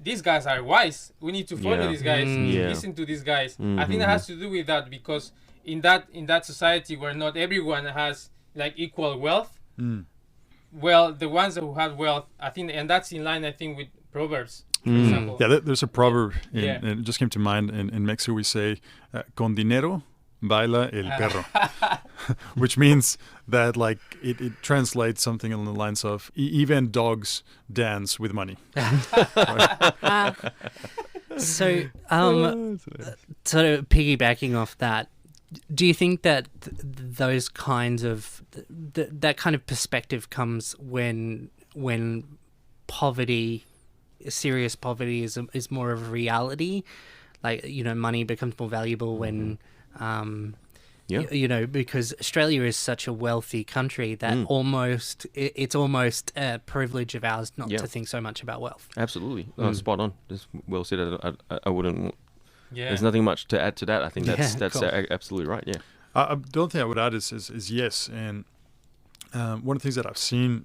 these guys are wise. We need to follow these guys, listen to these guys. I think that has to do with that, because in that society where not everyone has like equal wealth, well, the ones who have wealth, I think, and that's in line, I think, with Proverbs, for example. Yeah, there's a proverb, and it just came to mind. In Mexico, we say, "Con dinero baila el perro," which means that, like, it translates something along the lines of even dogs dance with money. So, sort of piggybacking off that, do you think that those kinds of that kind of perspective comes when poverty, serious poverty, is more of a reality? Like, money becomes more valuable when because Australia is such a wealthy country that it's almost a privilege of ours not to think so much about wealth. Absolutely. Spot on. That's well said. I wouldn't. There's nothing much to add to that. I think that's cool. Absolutely right. Yeah. The only thing I would add is yes, and one of the things that I've seen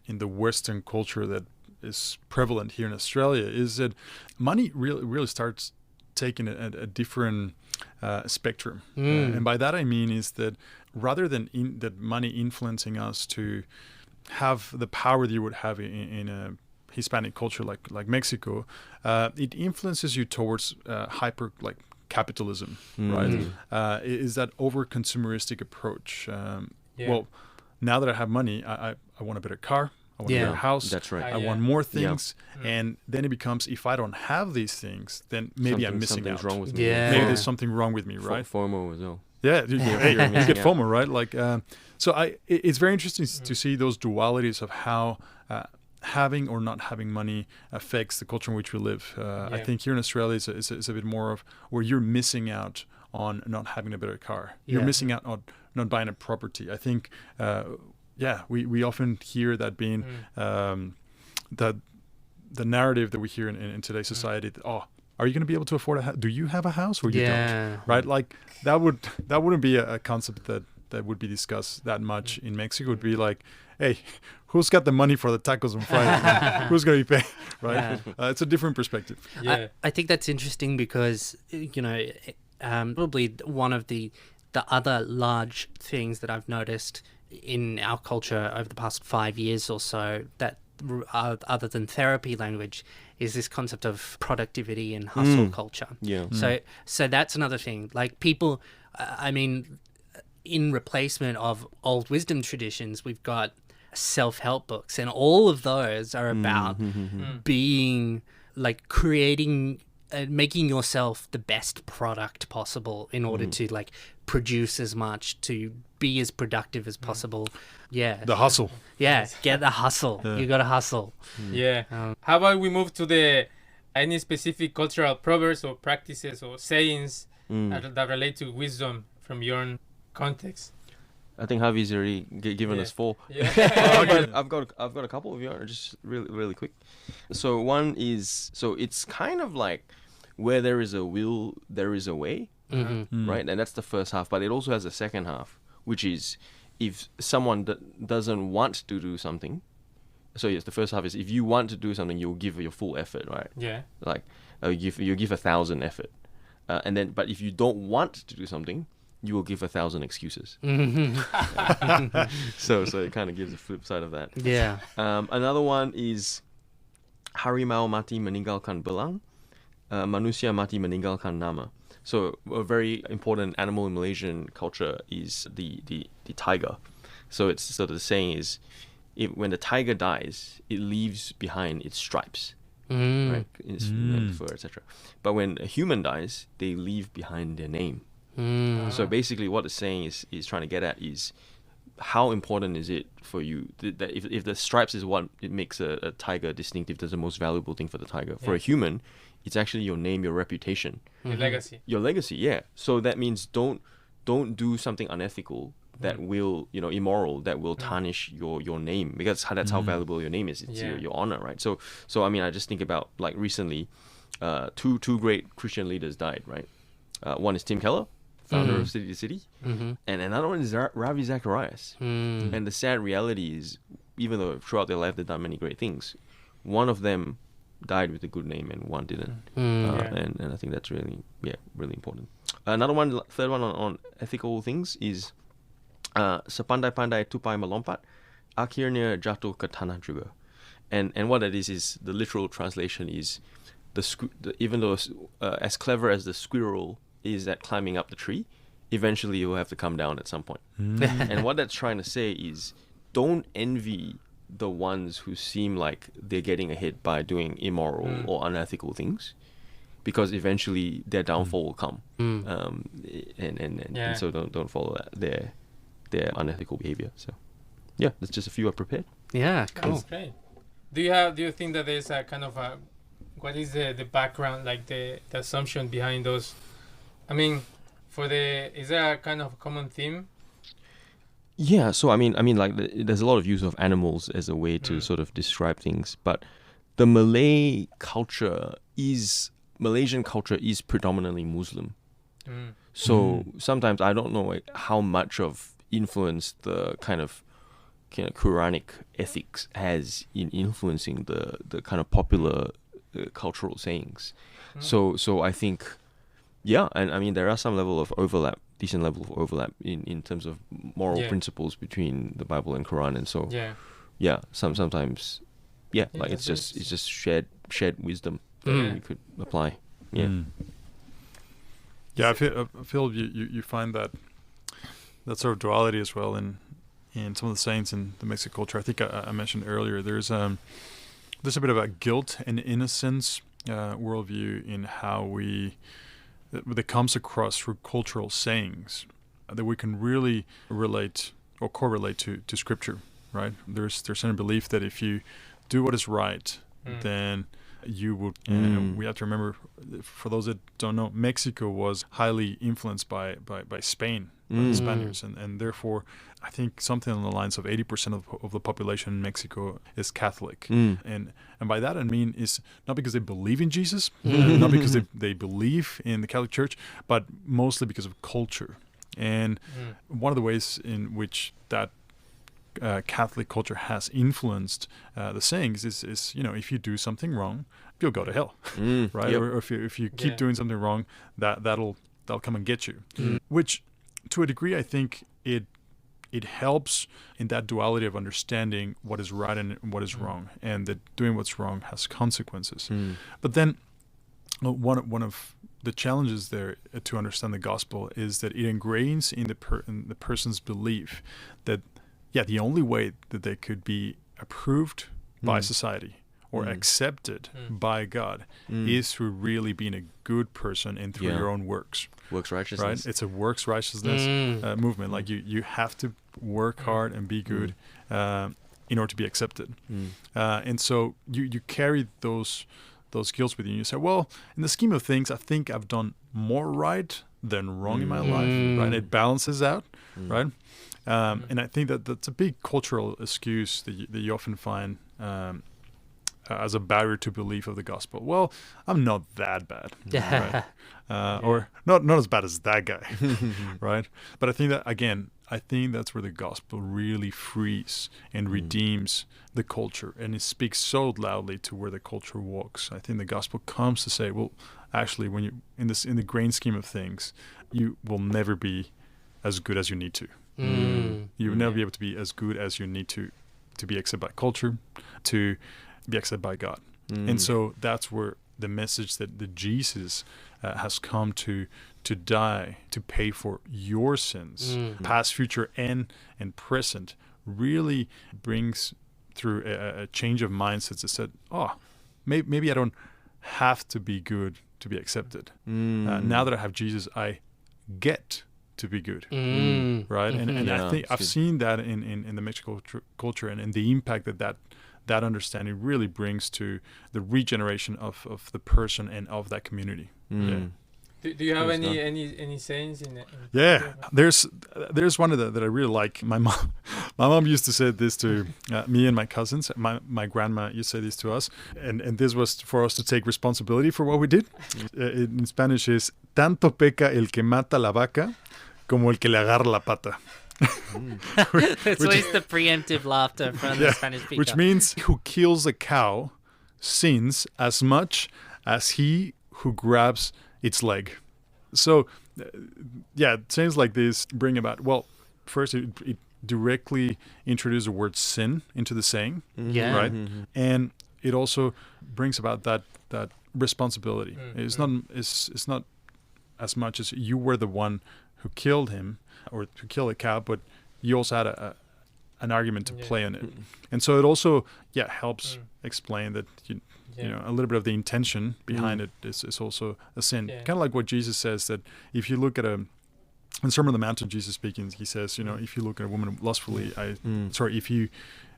in the Western culture that is prevalent here in Australia is that money really starts taking a different spectrum, and by that I mean is that rather than that money influencing us to have the power that you would have in a Hispanic culture like Mexico, it influences you towards capitalism, right? Is that over-consumeristic approach. Well, now that I have money, I want a better car. I want a better house. That's right. I want more things. And then it becomes, if I don't have these things, then maybe I'm missing out. Something's wrong with me. Maybe there's something wrong with me, right? FOMO as well. Yeah, you get FOMO, right? Like, it's very interesting to see those dualities of how having or not having money affects the culture in which we live. I think here in Australia it's a bit more of where you're missing out on not having a better car. You're missing out on not buying a property. I think, we often hear that being the narrative that we hear in today's society. Are you going to be able to afford a house? Do you have a house or you don't? Right? Like that wouldn't be a concept that would be discussed that much in Mexico. It would be like, hey, who's got the money for the tacos on Friday? Who's going to be paying? Right? It's a different perspective. Yeah. I think that's interesting because, probably one of the other large things that I've noticed in our culture over the past 5 years or so that other than therapy language is this concept of productivity and hustle culture. So that's another thing. Like people, in replacement of old wisdom traditions, we've got self-help books, and all of those are about being like creating, making yourself the best product possible in order to like produce as much, to be as productive as possible. The hustle. Get the hustle. You gotta hustle. How about we move to any specific cultural proverbs or practices or sayings that relate to wisdom from your own context? I think Javi's already given us 4. I've got a couple of you, just really quick. So one is, it's kind of like where there is a will, there is a way, right? And that's the first half, but it also has a second half, which is if someone doesn't want to do something. So yes, the first half is if you want to do something, you'll give your full effort, right? Like you give 1,000 effort, and then but if you don't want to do something, you will give 1,000 excuses. So it kind of gives the flip side of that. Another one is harimau mati meninggalkan belang, manusia mati meninggalkan nama. So a very important animal in Malaysian culture is the tiger. So the saying is, when the tiger dies, it leaves behind its stripes, right? Its fur, etc. But when a human dies, they leave behind their name. So basically what it's saying is trying to get at is how important is it for you that if the stripes is what it makes a tiger distinctive, that's the most valuable thing for the tiger. For a human, it's actually your name, your reputation, your legacy. So that means don't do something unethical that will, immoral, that will tarnish your name, because that's how valuable your name is. It's your honor, right? So I just think about like recently, two great Christian leaders died, right? One is Tim Keller, founder of City to City, and another one is Ravi Zacharias. And the sad reality is, even though throughout their life they've done many great things, one of them died with a good name and one didn't. And I think that's really important. Another one, third one on ethical things is sepandai-pandai tupai melompat, akhirnya jatuh ke tanah juga. And what that is the literal translation is even though as clever as the squirrel is at climbing up the tree, eventually you'll have to come down at some point. And what that's trying to say is, don't envy the ones who seem like they're getting ahead by doing immoral or unethical things, because eventually their downfall will come. And so don't follow their unethical behavior. So there's just a few I prepared. Cool. That's great. Do you think that there's a kind of what is the background, like the assumption behind those? I mean, is there a kind of common theme? Yeah, so I mean, like there's a lot of use of animals as a way to sort of describe things, but the Malaysian culture is predominantly Muslim. So sometimes I don't know how much of influence the kind of Quranic ethics has in influencing the kind of popular cultural sayings. So I think, and I mean there are some level of overlap, decent level of overlap in terms of moral principles between the Bible and Quran, and so sometimes like it's just shared wisdom that we could apply. Yeah, I feel you find that sort of duality as well in some of the sayings in the Mexican culture. I think I mentioned earlier there's a bit of a guilt and innocence worldview in how that comes across through cultural sayings that we can really relate or correlate to Scripture, right? There's a belief that if you do what is right, then you would. We have to remember, for those that don't know, Mexico was highly influenced by Spain, by the Spaniards, and therefore I think something on the lines of 80% of the population in Mexico is Catholic, and by that I mean is not because they believe in Jesus, not because they believe in the Catholic Church, but mostly because of culture. And one of the ways in which that Catholic culture has influenced the sayings is if you do something wrong, you'll go to hell, right? Yep. Or if you keep doing something wrong, that'll come and get you. Which, to a degree, I think it helps in that duality of understanding what is right and what is wrong, and that doing what's wrong has consequences. But then one of the challenges there to understand the gospel is that it ingrains in the person's belief that the only way that they could be approved by society or accepted by God is through really being a good person and through your own works. Works righteousness. Right? It's a works righteousness movement. Like you have to work hard and be good in order to be accepted. And so you carry those skills with you. And you say, well, in the scheme of things, I think I've done more right than wrong in my life. Right? It balances out. Right? And I think that's a big cultural excuse that you often find as a barrier to belief of the gospel. Well, I'm not that bad, right? Or not as bad as that guy, right? But I think that's where the gospel really frees and redeems the culture, and it speaks so loudly to where the culture walks. I think the gospel comes to say, well, actually, when you in the grand scheme of things, you will never be as good as you need to. You will never be able to be as good as you need to be accepted by culture, to be accepted by God. And so that's where the message that Jesus has come to die, to pay for your sins, past, future, and present, really brings through a change of mindsets that said, maybe I don't have to be good to be accepted. Now that I have Jesus, I get to be good, right? And I think I've seen that in the Mexican culture and the impact that understanding really brings to the regeneration of the person and of that community. Do you have any sayings in it? Yeah, there's one that I really like. My mom used to say this to me and my cousins. My grandma used to say this to us, and this was for us to take responsibility for what we did. In Spanish is tanto peca el que mata la vaca como el que le agarra la pata. That's always the preemptive laughter from the Spanish speaker. Which means who kills a cow sins as much as he who grabs its leg. So, sayings like this bring about, well, first it directly introduces the word sin into the saying, right? And it also brings about that responsibility. It's not as much as you were the one who killed him or to kill a cow, but you also had an argument to play on it. And so it also helps explain that a little bit of the intention behind it is also a sin. Kind of like what Jesus says, that if you look at in Sermon on the Mount, Jesus speaking, he says, if you look at a woman lustfully, if you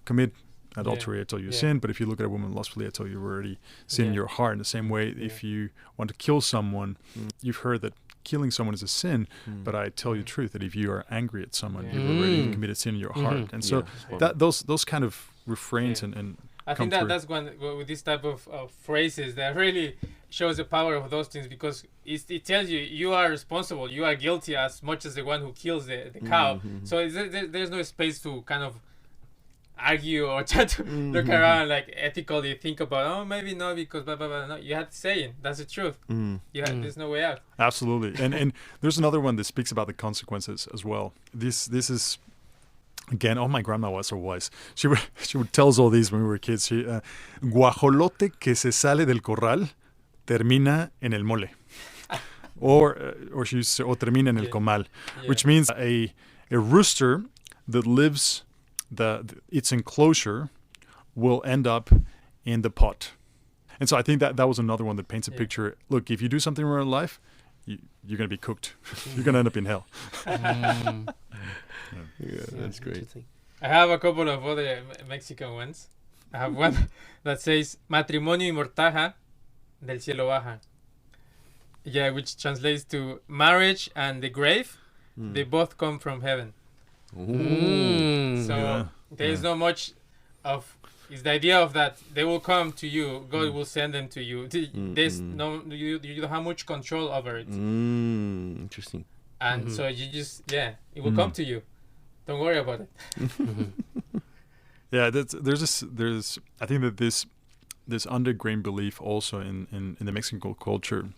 commit adultery, I tell you sin, but if you look at a woman lustfully, I tell you already sin in your heart. In the same way, if you want to kill someone, you've heard that killing someone is a sin, but I tell you the truth, that if you are angry at someone, you've already committed sin in your heart. And so those kind of refrains and I think that's one with this type of phrases that really shows the power of those things, because it tells you are responsible, you are guilty as much as the one who kills the cow. So there's no space to kind of argue or try to look around like ethically think about maybe no, because blah blah blah. No, you have to say it. That's the truth. There's no way out. Absolutely. And there's another one that speaks about the consequences as well. This is again, my grandma was so wise. She would tell us all these when we were kids. Guajolote que se sale del corral termina en el mole. or she used to say, o termina en el comal, which means a rooster that lives its enclosure will end up in the pot. And so I think that was another one that paints a picture. Look, if you do something wrong in life, you're going to be cooked. You're going to end up in hell. That's great. I have a couple of other Mexican ones. I have one that says, matrimonio y mortaja del cielo baja. Yeah, which translates to marriage and the grave. They both come from heaven. So there is not much of... It's the idea of that they will come to you. God will send them to you. There's no... You don't have much control over it. Interesting. And so you just... Yeah, it will come to you. Don't worry about it. Yeah, there's I think that this undergrained belief also in the Mexican culture,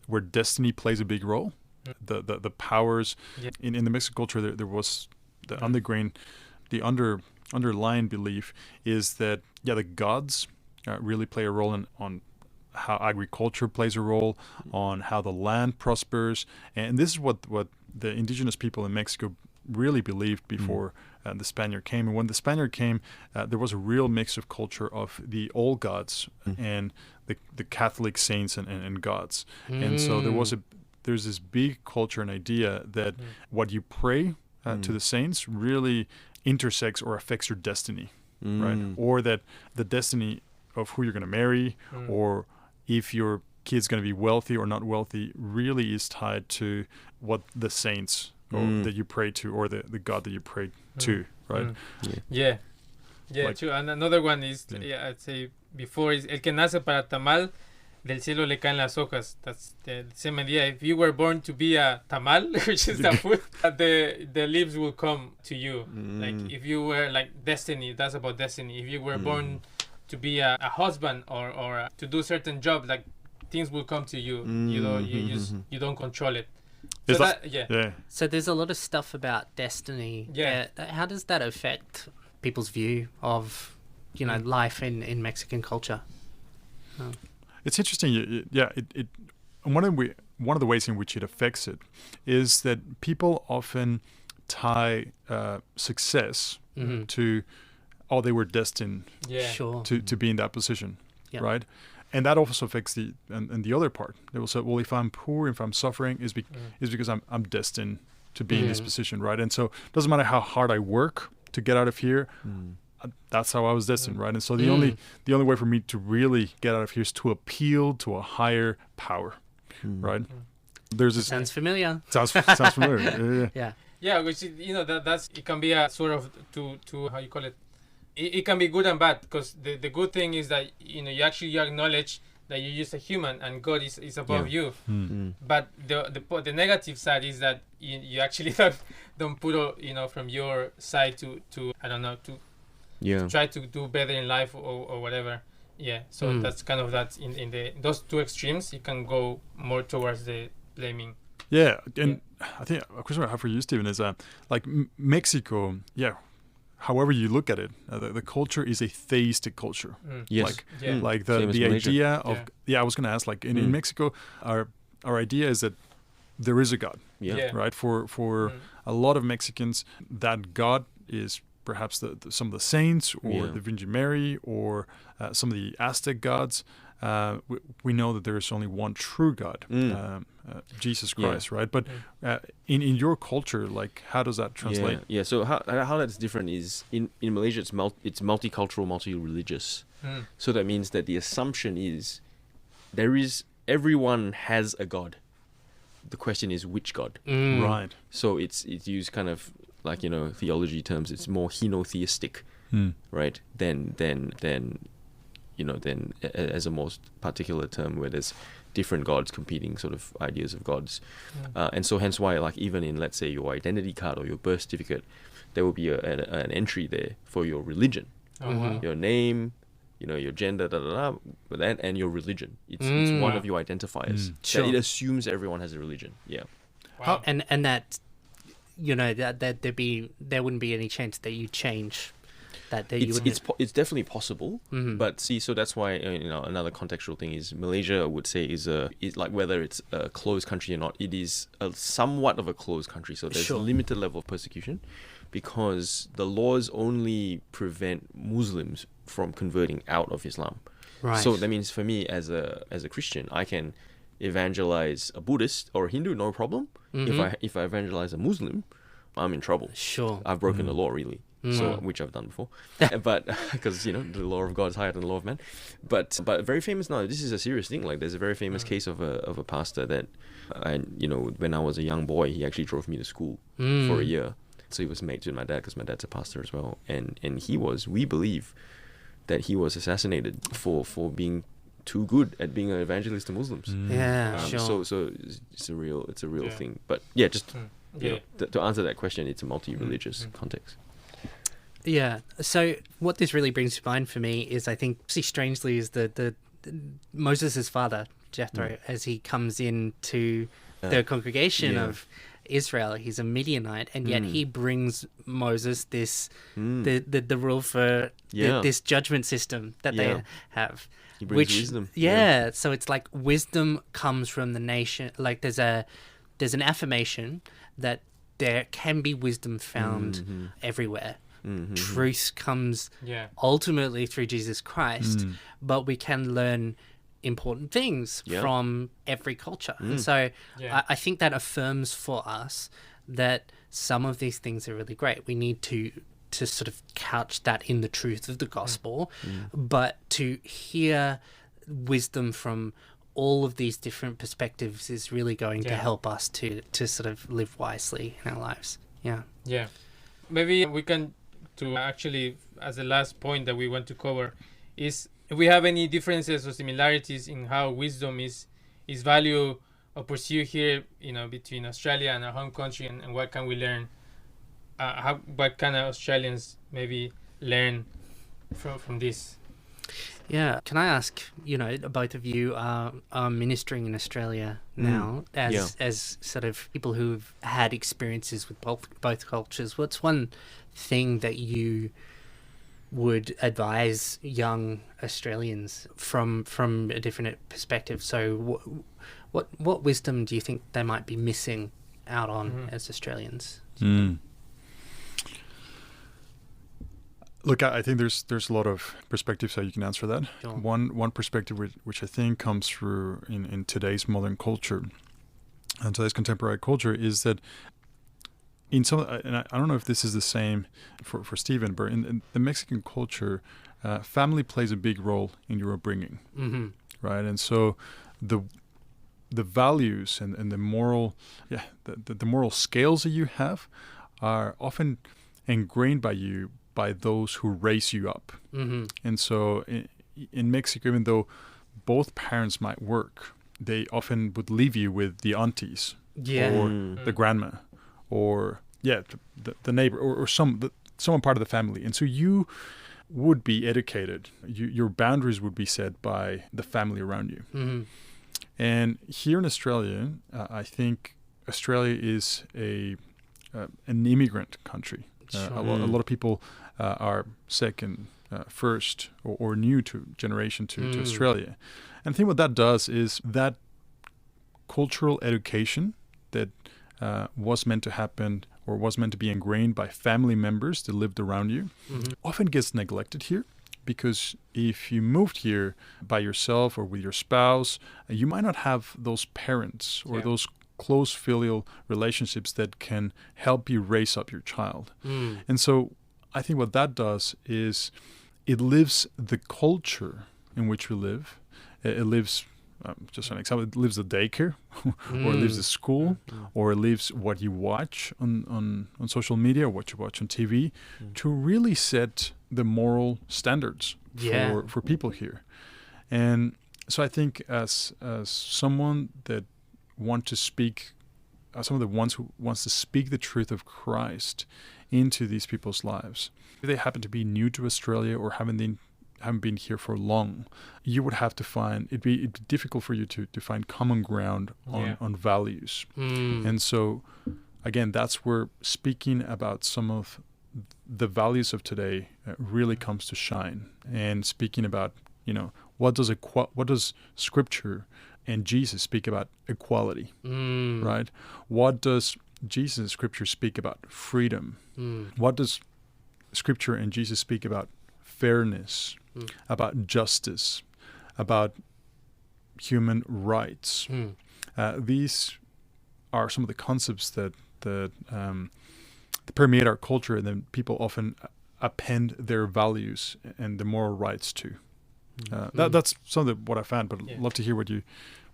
where destiny plays a big role. The powers in the Mexican culture, there was the undergrained, the underlying belief is that the gods really play a role on how agriculture plays a role, on how the land prospers, and this is what the indigenous people in Mexico really believed before the Spaniard came. And when the Spaniard came, there was a real mix of culture of the old gods and the Catholic saints and gods. And so there's this big culture and idea that what you pray to the saints really intersects or affects your destiny, right? Or that the destiny of who you're going to marry, or if your kid's going to be wealthy or not wealthy, really is tied to what the saints that you pray to, or the God that you pray to, right? Yeah, Like, true. And another one is, I'd say before, is el que nace para tamal, del cielo le caen las hojas. That's the same idea. If you were born to be a tamal, which is the food, the leaves will come to you. Like if you were like destiny, that's about destiny. If you were born to be a husband or to do certain job, like things will come to you. You don't control it. So So there's a lot of stuff about destiny. Yeah. How does that affect people's view of, life in Mexican culture? It's interesting. One of the ways in which it affects it is that people often tie success to, they were destined to be in that position, right? And that also affects the other part. They will say, well, if I'm poor, if I'm suffering, is because I'm destined to be in this position, right? And so it doesn't matter how hard I work to get out of here. That's how I was destined, right? And so the only way for me to really get out of here is to appeal to a higher power, right? There's this sounds familiar. Sounds familiar. Yeah, which that's it can be a sort of to how you call it. It can be good and bad, because the good thing is that you acknowledge that you're just a human and God is above you. But the negative side is that you actually don't put from your side to I don't know to try to do better in life or whatever. Yeah, so that's kind of that in those two extremes. You can go more towards the blaming. Yeah, and I think a question I have for you, Stephen, is like Mexico. Yeah. However you look at it, the culture is a theistic culture. Yes. Like the idea of I was going to ask, like in Mexico, our idea is that there is a God. Right. For a lot of Mexicans, that God is perhaps some of the saints, or the Virgin Mary, or some of the Aztec gods. We know that there is only one true God, Jesus Christ, right? But in your culture, like, how does that translate? Yeah. So how that's different is in Malaysia, it's multicultural, multi-religious. So that means that the assumption is everyone has a God. The question is which God, right? So it's used kind of like theology terms. It's more henotheistic, right? Than as a most particular term, where there's different gods competing sort of ideas of gods. And so hence why, like, even in, let's say, your identity card or your birth certificate, there will be an entry there for your religion, your name, your gender, and your religion. It's one of your identifiers. Sure. That it assumes everyone has a religion. Yeah. Wow. And that, that there wouldn't be any chance that you change that you would... It's definitely possible, Mhm. but see, so that's why another contextual thing is Malaysia, I would say, is like whether it's a closed country or not, it is a somewhat of a closed country. So there's Sure. a limited level of persecution because the laws only prevent Muslims from converting out of Islam. Right. So that means for me as a Christian, I can evangelize a Buddhist or a Hindu, no problem. If I evangelize a Muslim, I'm in trouble. Sure. I've broken the law, really. So, which I've done before, but because the law of God is higher than the law of man. But very famous now. This is a serious thing. Like there's a very famous case of a pastor that, when I was a young boy, he actually drove me to school for a year. So he was mates with my dad because my dad's a pastor as well, and we believe that he was assassinated for being too good at being an evangelist to Muslims. Yeah, sure. So it's a real thing. But yeah, just to answer that question, it's a multi-religious context. Yeah. So what this really brings to mind for me is, I think, strangely, is the Moses' father, Jethro, as he comes into the congregation of Israel. He's a Midianite, and yet he brings Moses this the rule for this judgment system that they have. He brings wisdom. Yeah. So it's like wisdom comes from the nation. Like there's an affirmation that there can be wisdom found everywhere. Truth comes ultimately through Jesus Christ, but we can learn important things from every culture. And so I think that affirms for us that some of these things are really great. We need to sort of couch that in the truth of the gospel, but to hear wisdom from all of these different perspectives is really going to help us to sort of live wisely in our lives. Yeah. Maybe we can, to actually, as the last point that we want to cover, is if we have any differences or similarities in how wisdom is valued or pursued here, between Australia and our home country, and what can we learn, what can Australians maybe learn from this? Yeah. Can I ask, both of you are ministering in Australia now as sort of people who've had experiences with both cultures. What's one thing that you would advise young Australians from a different perspective? So what wisdom do you think they might be missing out on as Australians? Look, I think there's a lot of perspectives how you can answer that. Sure. One perspective which I think comes through in today's modern culture and today's contemporary culture is that in some, and I don't know if this is the same for Stephen, but in the Mexican culture, family plays a big role in your upbringing, right? And so the values and the moral, the moral scales that you have are often ingrained by those who raise you up. And so in Mexico, even though both parents might work, they often would leave you with the aunties or the grandma or the neighbor or someone part of the family. And so you would be educated. Your boundaries would be set by the family around you. And here in Australia, I think Australia is an immigrant country. A lot of people are second, first, or new to generation to Australia. And I think what that does is that cultural education that was meant to happen or was meant to be ingrained by family members that lived around you often gets neglected here. Because if you moved here by yourself or with your spouse, you might not have those parents or those close filial relationships that can help you raise up your child. And so I think what that does is it lives the culture in which we live. It lives, just an example, it lives the daycare or it lives the school or it lives what you watch on social media or what you watch on TV to really set the moral standards for people here. And so I think as someone that want to speak, some of the ones who wants to speak the truth of Christ into these people's lives, if they happen to be new to Australia or haven't been here for long, you would have to find it'd be difficult for you to find common ground on values. And so again, that's where speaking about some of the values of today really comes to shine. And speaking about, what does Scripture and Jesus speak about equality, right? What does Jesus and Scripture speak about freedom? What does Scripture and Jesus speak about fairness, about justice, about human rights? These are some of the concepts that permeate our culture, and then people often append their values and the moral rights to. That's some of what I found, but I'd love to hear what you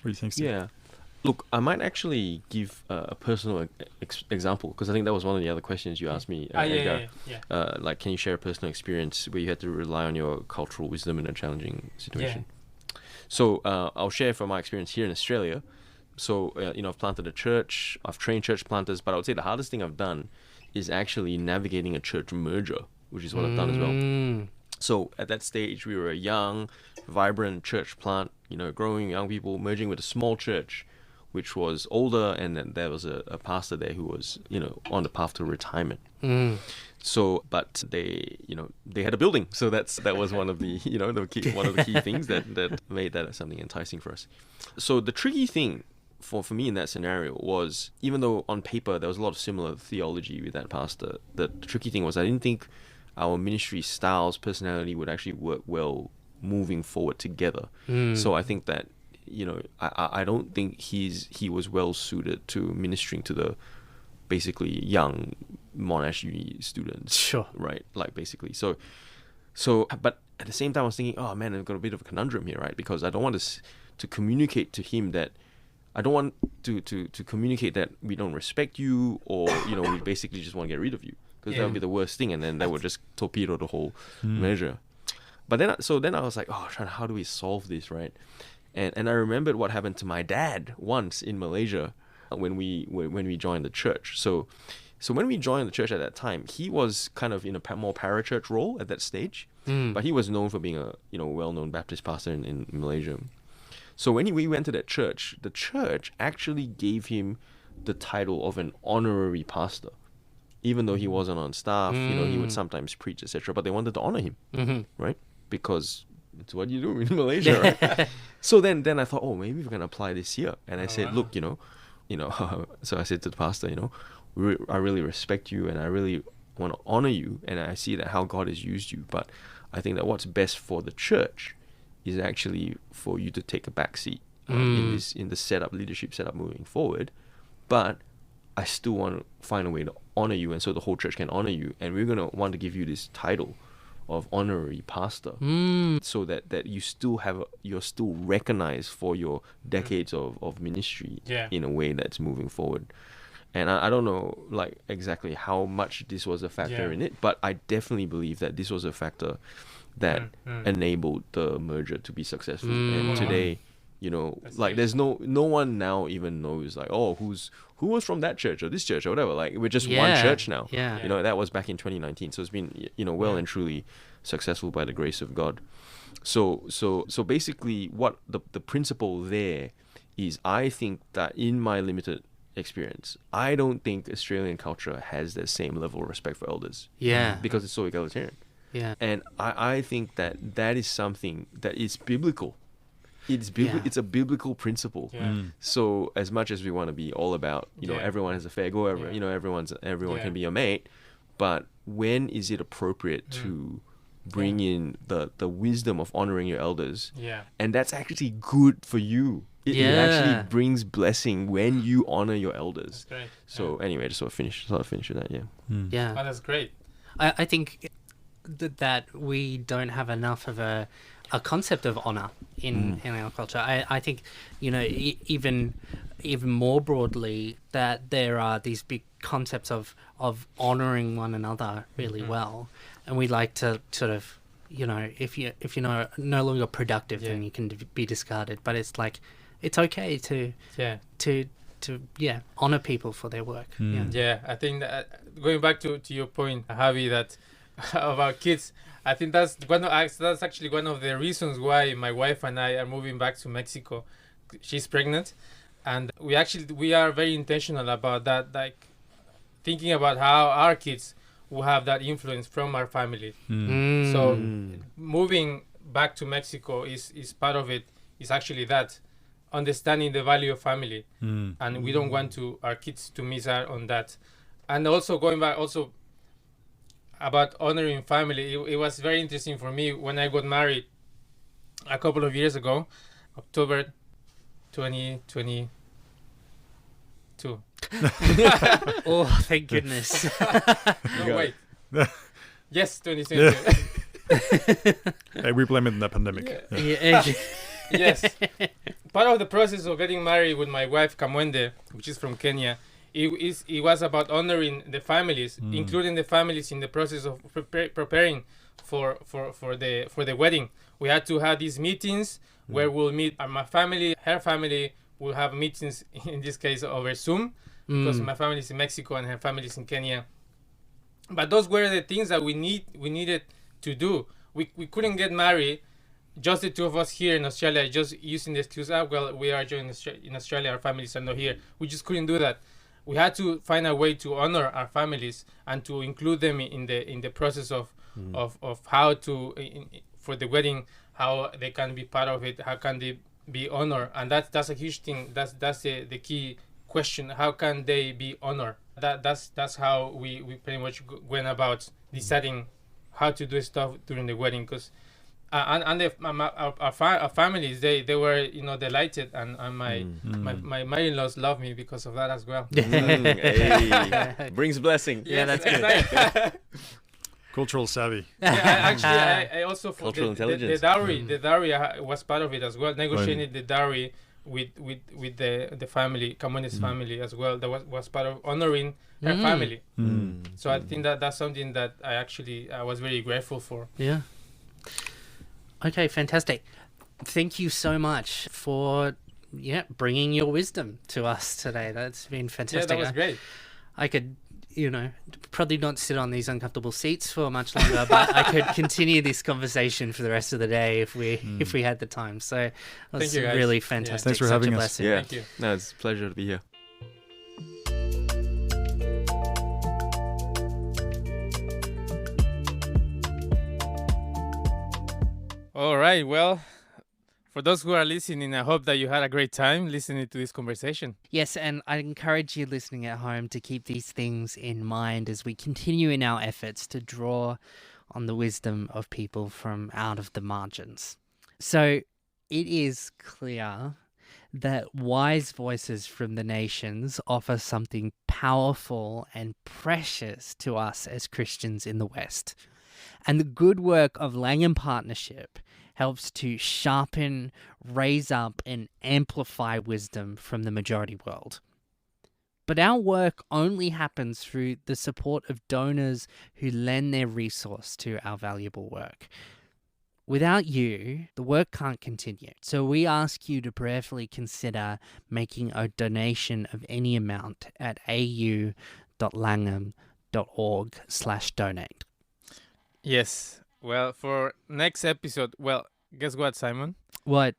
think, Steve. Yeah. Look, I might actually give a personal example, because I think that was one of the other questions you asked me, Edgar. Like, can you share a personal experience where you had to rely on your cultural wisdom in a challenging situation? So I'll share from my experience here in Australia. So, I've planted a church, I've trained church planters, but I would say the hardest thing I've done is actually navigating a church merger, which is what I've done as well. So at that stage, we were a young, vibrant church plant, growing young people, merging with a small church, which was older, and then there was a pastor there who was, on the path to retirement. So, but they had a building, so that was one of the, one of the key things that made that something enticing for us. So the tricky thing for me in that scenario was, even though on paper there was a lot of similar theology with that pastor, the tricky thing was I didn't think our ministry styles, personality would actually work well moving forward together. So I think that, I don't think he was well suited to ministering to the basically young Monash Uni students. Sure. Right? Like, basically. So, but at the same time, I was thinking, oh man, I've got a bit of a conundrum here, right? Because I don't want to communicate to him that, I don't want to communicate that we don't respect you, or, we basically just want to get rid of you. Because that would be the worst thing, and then that would just torpedo the whole measure. But then I was like, oh, how do we solve this, right? And I remembered what happened to my dad once in Malaysia when we joined the church. So when we joined the church at that time, he was kind of in a more parachurch role at that stage, but he was known for being a well-known Baptist pastor in Malaysia. So when we went to that church, the church actually gave him the title of an honorary pastor. Even though he wasn't on staff, he would sometimes preach, etc. But they wanted to honor him, right? Because it's what you do in Malaysia, right? So then I thought, oh, maybe we can apply this here. And I said, look, so I said to the pastor, I really respect you, and I really want to honor you, and I see that how God has used you. But I think that what's best for the church is actually for you to take a back seat in the leadership setup moving forward. But I still want to find a way to honor you, and so the whole church can honor you, and we're going to want to give you this title of honorary pastor, so that you're still recognized for your decades of ministry in a way that's moving forward. And I don't know like exactly how much this was a factor in it, but I definitely believe that this was a factor that enabled the merger to be successful. And today, like, there's no one now even knows, like, oh, who was from that church or this church or whatever. Like, we're just one church now. That was back in 2019. So it's been, well and truly successful by the grace of God. So basically what the principle there is, I think that in my limited experience, I don't think Australian culture has the same level of respect for elders. Because it's so egalitarian. And I think that is something that is biblical. It's a biblical principle. So as much as we want to be all about, everyone has a fair go, everyone can be your mate, but when is it appropriate to bring in the wisdom of honoring your elders? And that's actually good for you. It actually brings blessing when you honor your elders. That's great. So anyway, just sort of finish with that. Yeah. Oh, that's great. I think that we don't have enough of a concept of honor in our culture. I think, even more broadly, that there are these big concepts of honoring one another really well, and we like to sort of, if you're no longer productive, then you can be discarded. But it's like, it's okay to honor people for their work. I think that, going back to your point, Javi, that about kids, I think that's actually one of the reasons why my wife and I are moving back to Mexico. She's pregnant, and we are very intentional about that, like thinking about how our kids who have that influence from our family. Mm. So moving back to Mexico is part of it. Is actually that understanding the value of family, and we don't want our kids to miss out on that. And also going back also about honoring family, it was very interesting for me when I got married a couple of years ago, October 2022. Oh, thank goodness. No, wait. Yes, 2022. Hey, we blame it on the pandemic. Yeah. Yes. Part of the process of getting married with my wife, Kamwende, which is from Kenya, it was about honoring the families, including the families in the process of preparing for the wedding. We had to have these meetings where we'll meet my family, her family will have meetings, in this case over Zoom, because my family is in Mexico and her family is in Kenya. But those were the things that we needed to do. We couldn't get married, just the two of us here in Australia, just using the excuse, well, we are in Australia, our families are not here. We just couldn't do that. We had to find a way to honor our families and to include them in the process of how to for the wedding, how they can be part of it, how can they be honored, and that's a huge thing. That's the key question. How can they be honored? That's how we pretty much went about deciding how to do stuff during the wedding, because our families they were delighted, and my mother-in-laws love me because of that as well. Hey, brings blessing. Yeah, that's good. Cultural savvy. Yeah, I also Cultural intelligence. The dowry was part of it as well. Negotiating the dowry with the family, Kamone's family as well. That was part of honoring her family. So I think that's something that I was very grateful for. Yeah. Okay, fantastic. Thank you so much for bringing your wisdom to us today. That's been fantastic. Yeah, that was great. I could, probably not sit on these uncomfortable seats for much longer, but I could continue this conversation for the rest of the day if we had the time. So it was Thank you, guys. really fantastic. Thanks for Such having a us. blessing. Yeah. Thank you. No, it's a pleasure to be here. All right. Well, for those who are listening, I hope that you had a great time listening to this conversation. Yes, and I encourage you listening at home to keep these things in mind as we continue in our efforts to draw on the wisdom of people from out of the margins. So it is clear that wise voices from the nations offer something powerful and precious to us as Christians in the West. And the good work of Langham Partnership helps to sharpen, raise up, and amplify wisdom from the majority world. But our work only happens through the support of donors who lend their resource to our valuable work. Without you, the work can't continue. So we ask you to prayerfully consider making a donation of any amount at au.langham.org/donate. Yes. Well, for next episode, guess what, Simon? What?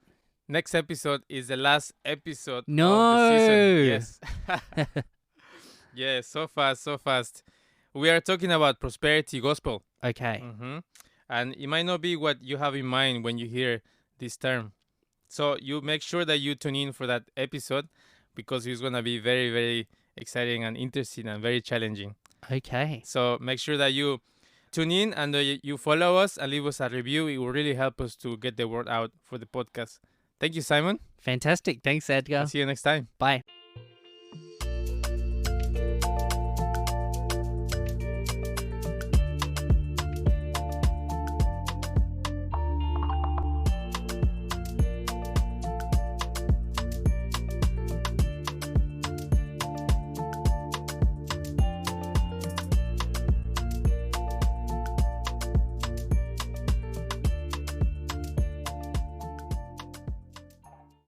Next episode is the last episode No. of the season. Yes. Yeah, so fast. We are talking about prosperity gospel. Okay. And it might not be what you have in mind when you hear this term. So you make sure that you tune in for that episode, because it's going to be very, very exciting and interesting and very challenging. Okay. So make sure that you tune in and you follow us and leave us a review. It will really help us to get the word out for the podcast. Thank you, Simon. Fantastic. Thanks, Edgar. See you next time. Bye.